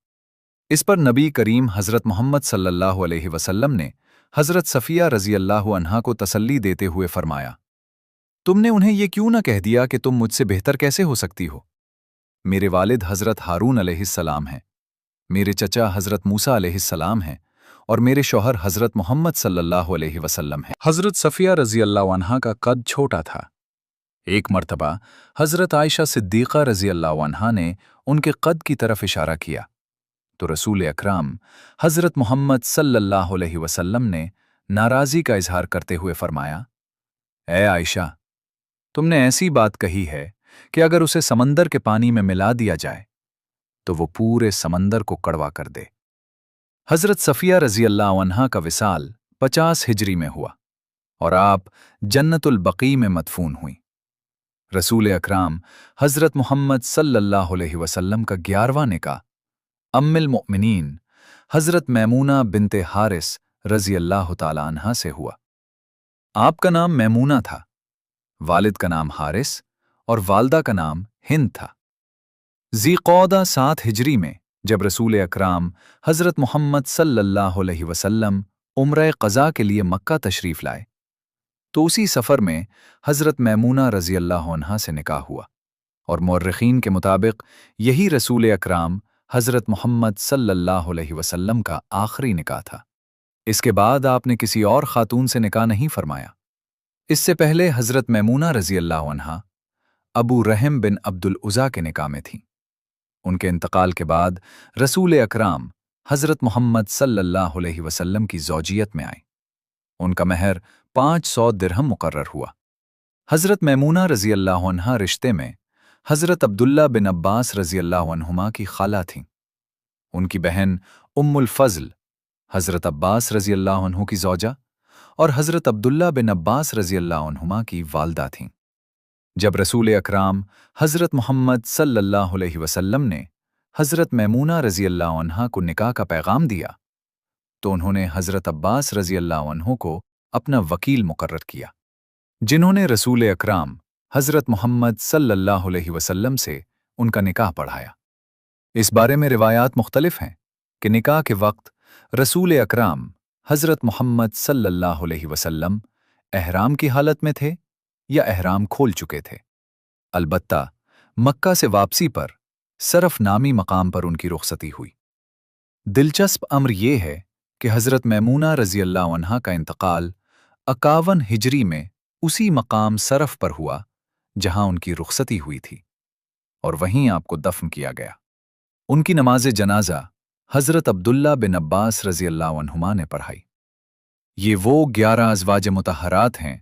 [SPEAKER 1] इस पर नबी करीम हज़रत मोहम्मद सल्लल्लाहु अलैहि वसल्लम ने हज़रत सफ़िया रज़ी अल्लाह अन्हा को तसल्ली देते हुए फ़रमाया, तुमने उन्हें ये क्यों न कह दिया कि तुम मुझसे बेहतर कैसे हो सकती हो? मेरे वालिद हज़रत हारून अलैहिस्सलाम हैं, मेरे चचा हज़रत मूसा अलैहिस्सलाम हैं और मेरे शौहर हज़रत मोहम्मद सल्लल्लाहु अलैहि वसल्लम हैं। हज़रत सफ़िया रज़ी अल्लाह अन्हा का कद छोटा था। एक मर्तबा हज़रत आयशा सिद्दीक़ा रज़ी अल्लाह अन्हा ने उनके कद की तरफ इशारा किया तो रसूल अकराम हज़रत मोहम्मद सल्लल्लाहु अलैहि वसल्लम ने नाराज़ी का इजहार करते हुए फरमाया, ए आयशा, तुमने ऐसी बात कही है कि अगर उसे समंदर के पानी में मिला दिया जाए तो वो पूरे समंदर को कड़वा कर दे। हज़रत सफ़िया रज़ी अल्लाह अन्हा का विसाल 50 हिजरी में हुआ और आप जन्नतुल बक़ी में मदफून हुई। रसूल अकराम हज़रत मोहम्मद सल्लल्लाहु अलैहि वसल्लम का 11वां निकाह अम्मुल मोमिनीन हज़रत मैमूना बिनते हारिस रज़ी अल्लाह ताला अन्हा से हुआ। आपका नाम मैमूना था, वालिद का नाम हारिस और वालदा का नाम हिंद था। ज़ीक़ौदा 7 हिजरी में जब रसूल अकराम हज़रत मोहम्मद सल्लल्लाहु अलैहि वसल्लम उम्रे क़ज़ा के लिए मक्का तशरीफ़ लाए, तो उसी सफ़र में हज़रत मैमूना रज़ी अल्लाह अन्हा से निकाह हुआ और मुअर्रिख़ीन के मुताबिक यही रसूल अकराम हज़रत मोहम्मद सल्लल्लाहु अलैहि वसल्लम का आखिरी निकाह था। इसके बाद आपने किसी और ख़ातून से निकाह नहीं फरमाया। इससे पहले हज़रत मैमूना रज़ी अल्लाह अन्हा अबू रहम बिन अब्दुल उज़ा के निकाह में थीं। उनके इंतकाल के बाद रसूल अकराम हज़रत मोहम्मद सल्लल्लाहु अलैहि वसल्लम की ज़ौजियत में आए। उनका महर 500 दिरहम मुकर्रर हुआ। हज़रत मैमूना रज़ी अल्लाह अन्हा रिश्ते में हज़रत अब्दुल्ला बिन अब्बास रज़ी अल्लाह अन्हुमा की खाला थीं। उनकी बहन उम्मुल फ़ज़ल हज़रत अब्बास रज़ी अल्लाह अन्हु की ज़ौजा और हज़रत अब्दुल्ला बिन अब्बास रज़ी अल्लाह अन्हुमा की वालदा थीं। जब रसूल अकराम हज़रत मोहम्मद सल्लल्लाहु अलैहि वसल्लम ने हज़रत मैमूना रज़ी अल्लाह अन्हा को निकाह का पैगाम दिया, तो उन्होंने हज़रत अब्बास रज़ी अल्लाह अन्हु को अपना वकील मुकर्रर किया, जिन्होंने रसूल अकराम हज़रत मोहम्मद सल्लल्लाहु अलैहि वसल्लम से उनका निकाह पढ़ाया। इस बारे में रिवायात मुख्तलिफ हैं कि निकाह के वक्त रसूल अकराम हज़रत मोहम्मद सल्लल्लाहु अलैहि वसल्लम एहराम की हालत में थे या एहराम खोल चुके थे। अलबत्ता मक्का से वापसी पर सरफ नामी मकाम पर उनकी रुखसती हुई। दिलचस्प अम्र यह है कि हज़रत मैमूना रज़ी अल्लाह अन्हा का इंतकाल 51 हिजरी में उसी मकाम सरफ पर हुआ जहां उनकी रुखसती हुई थी और वहीं आपको दफन किया गया। उनकी नमाज जनाजा हज़रत अब्दुल्ला बिन अब्बास रज़ी अल्लाह अन्हुमा ने पढ़ाई। ये वो 11 अज़वाज मुतहरात हैं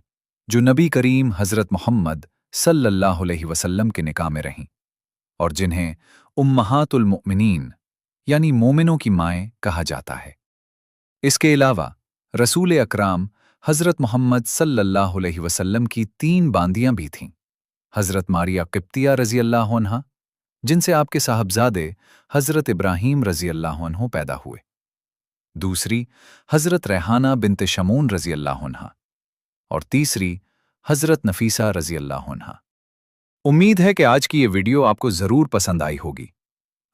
[SPEAKER 1] जो नबी करीम हज़रत मोहम्मद सल्लल्लाहु अलैहि वसल्लम के निकाह में रहीं और जिन्हें उम्महातुल मुमिनीन यानी मोमिनों की माएँ कहा जाता है। इसके अलावा रसूल अकराम हज़रत मोहम्मद सल्लल्लाहु अलैहि वसल्लम की 3 बांदियां भी थीं। हज़रत मारिया क़िब्तिया रज़ी अल्लाह अन्हा, जिनसे आपके साहबजादे हज़रत इब्राहीम रज़ी अल्लाह अन्हु पैदा हुए। दूसरी हज़रत रेहाना बिनते शमून रज़ी अल्लाह अन्हा और तीसरी हज़रत नफीसा रज़ी अल्लाह अन्हा। उम्मीद है कि आज की ये वीडियो आपको ज़रूर पसंद आई होगी।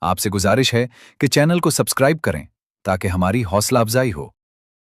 [SPEAKER 1] आपसे गुजारिश है कि चैनल को सब्सक्राइब करें ताकि हमारी हौसला अफजाई हो।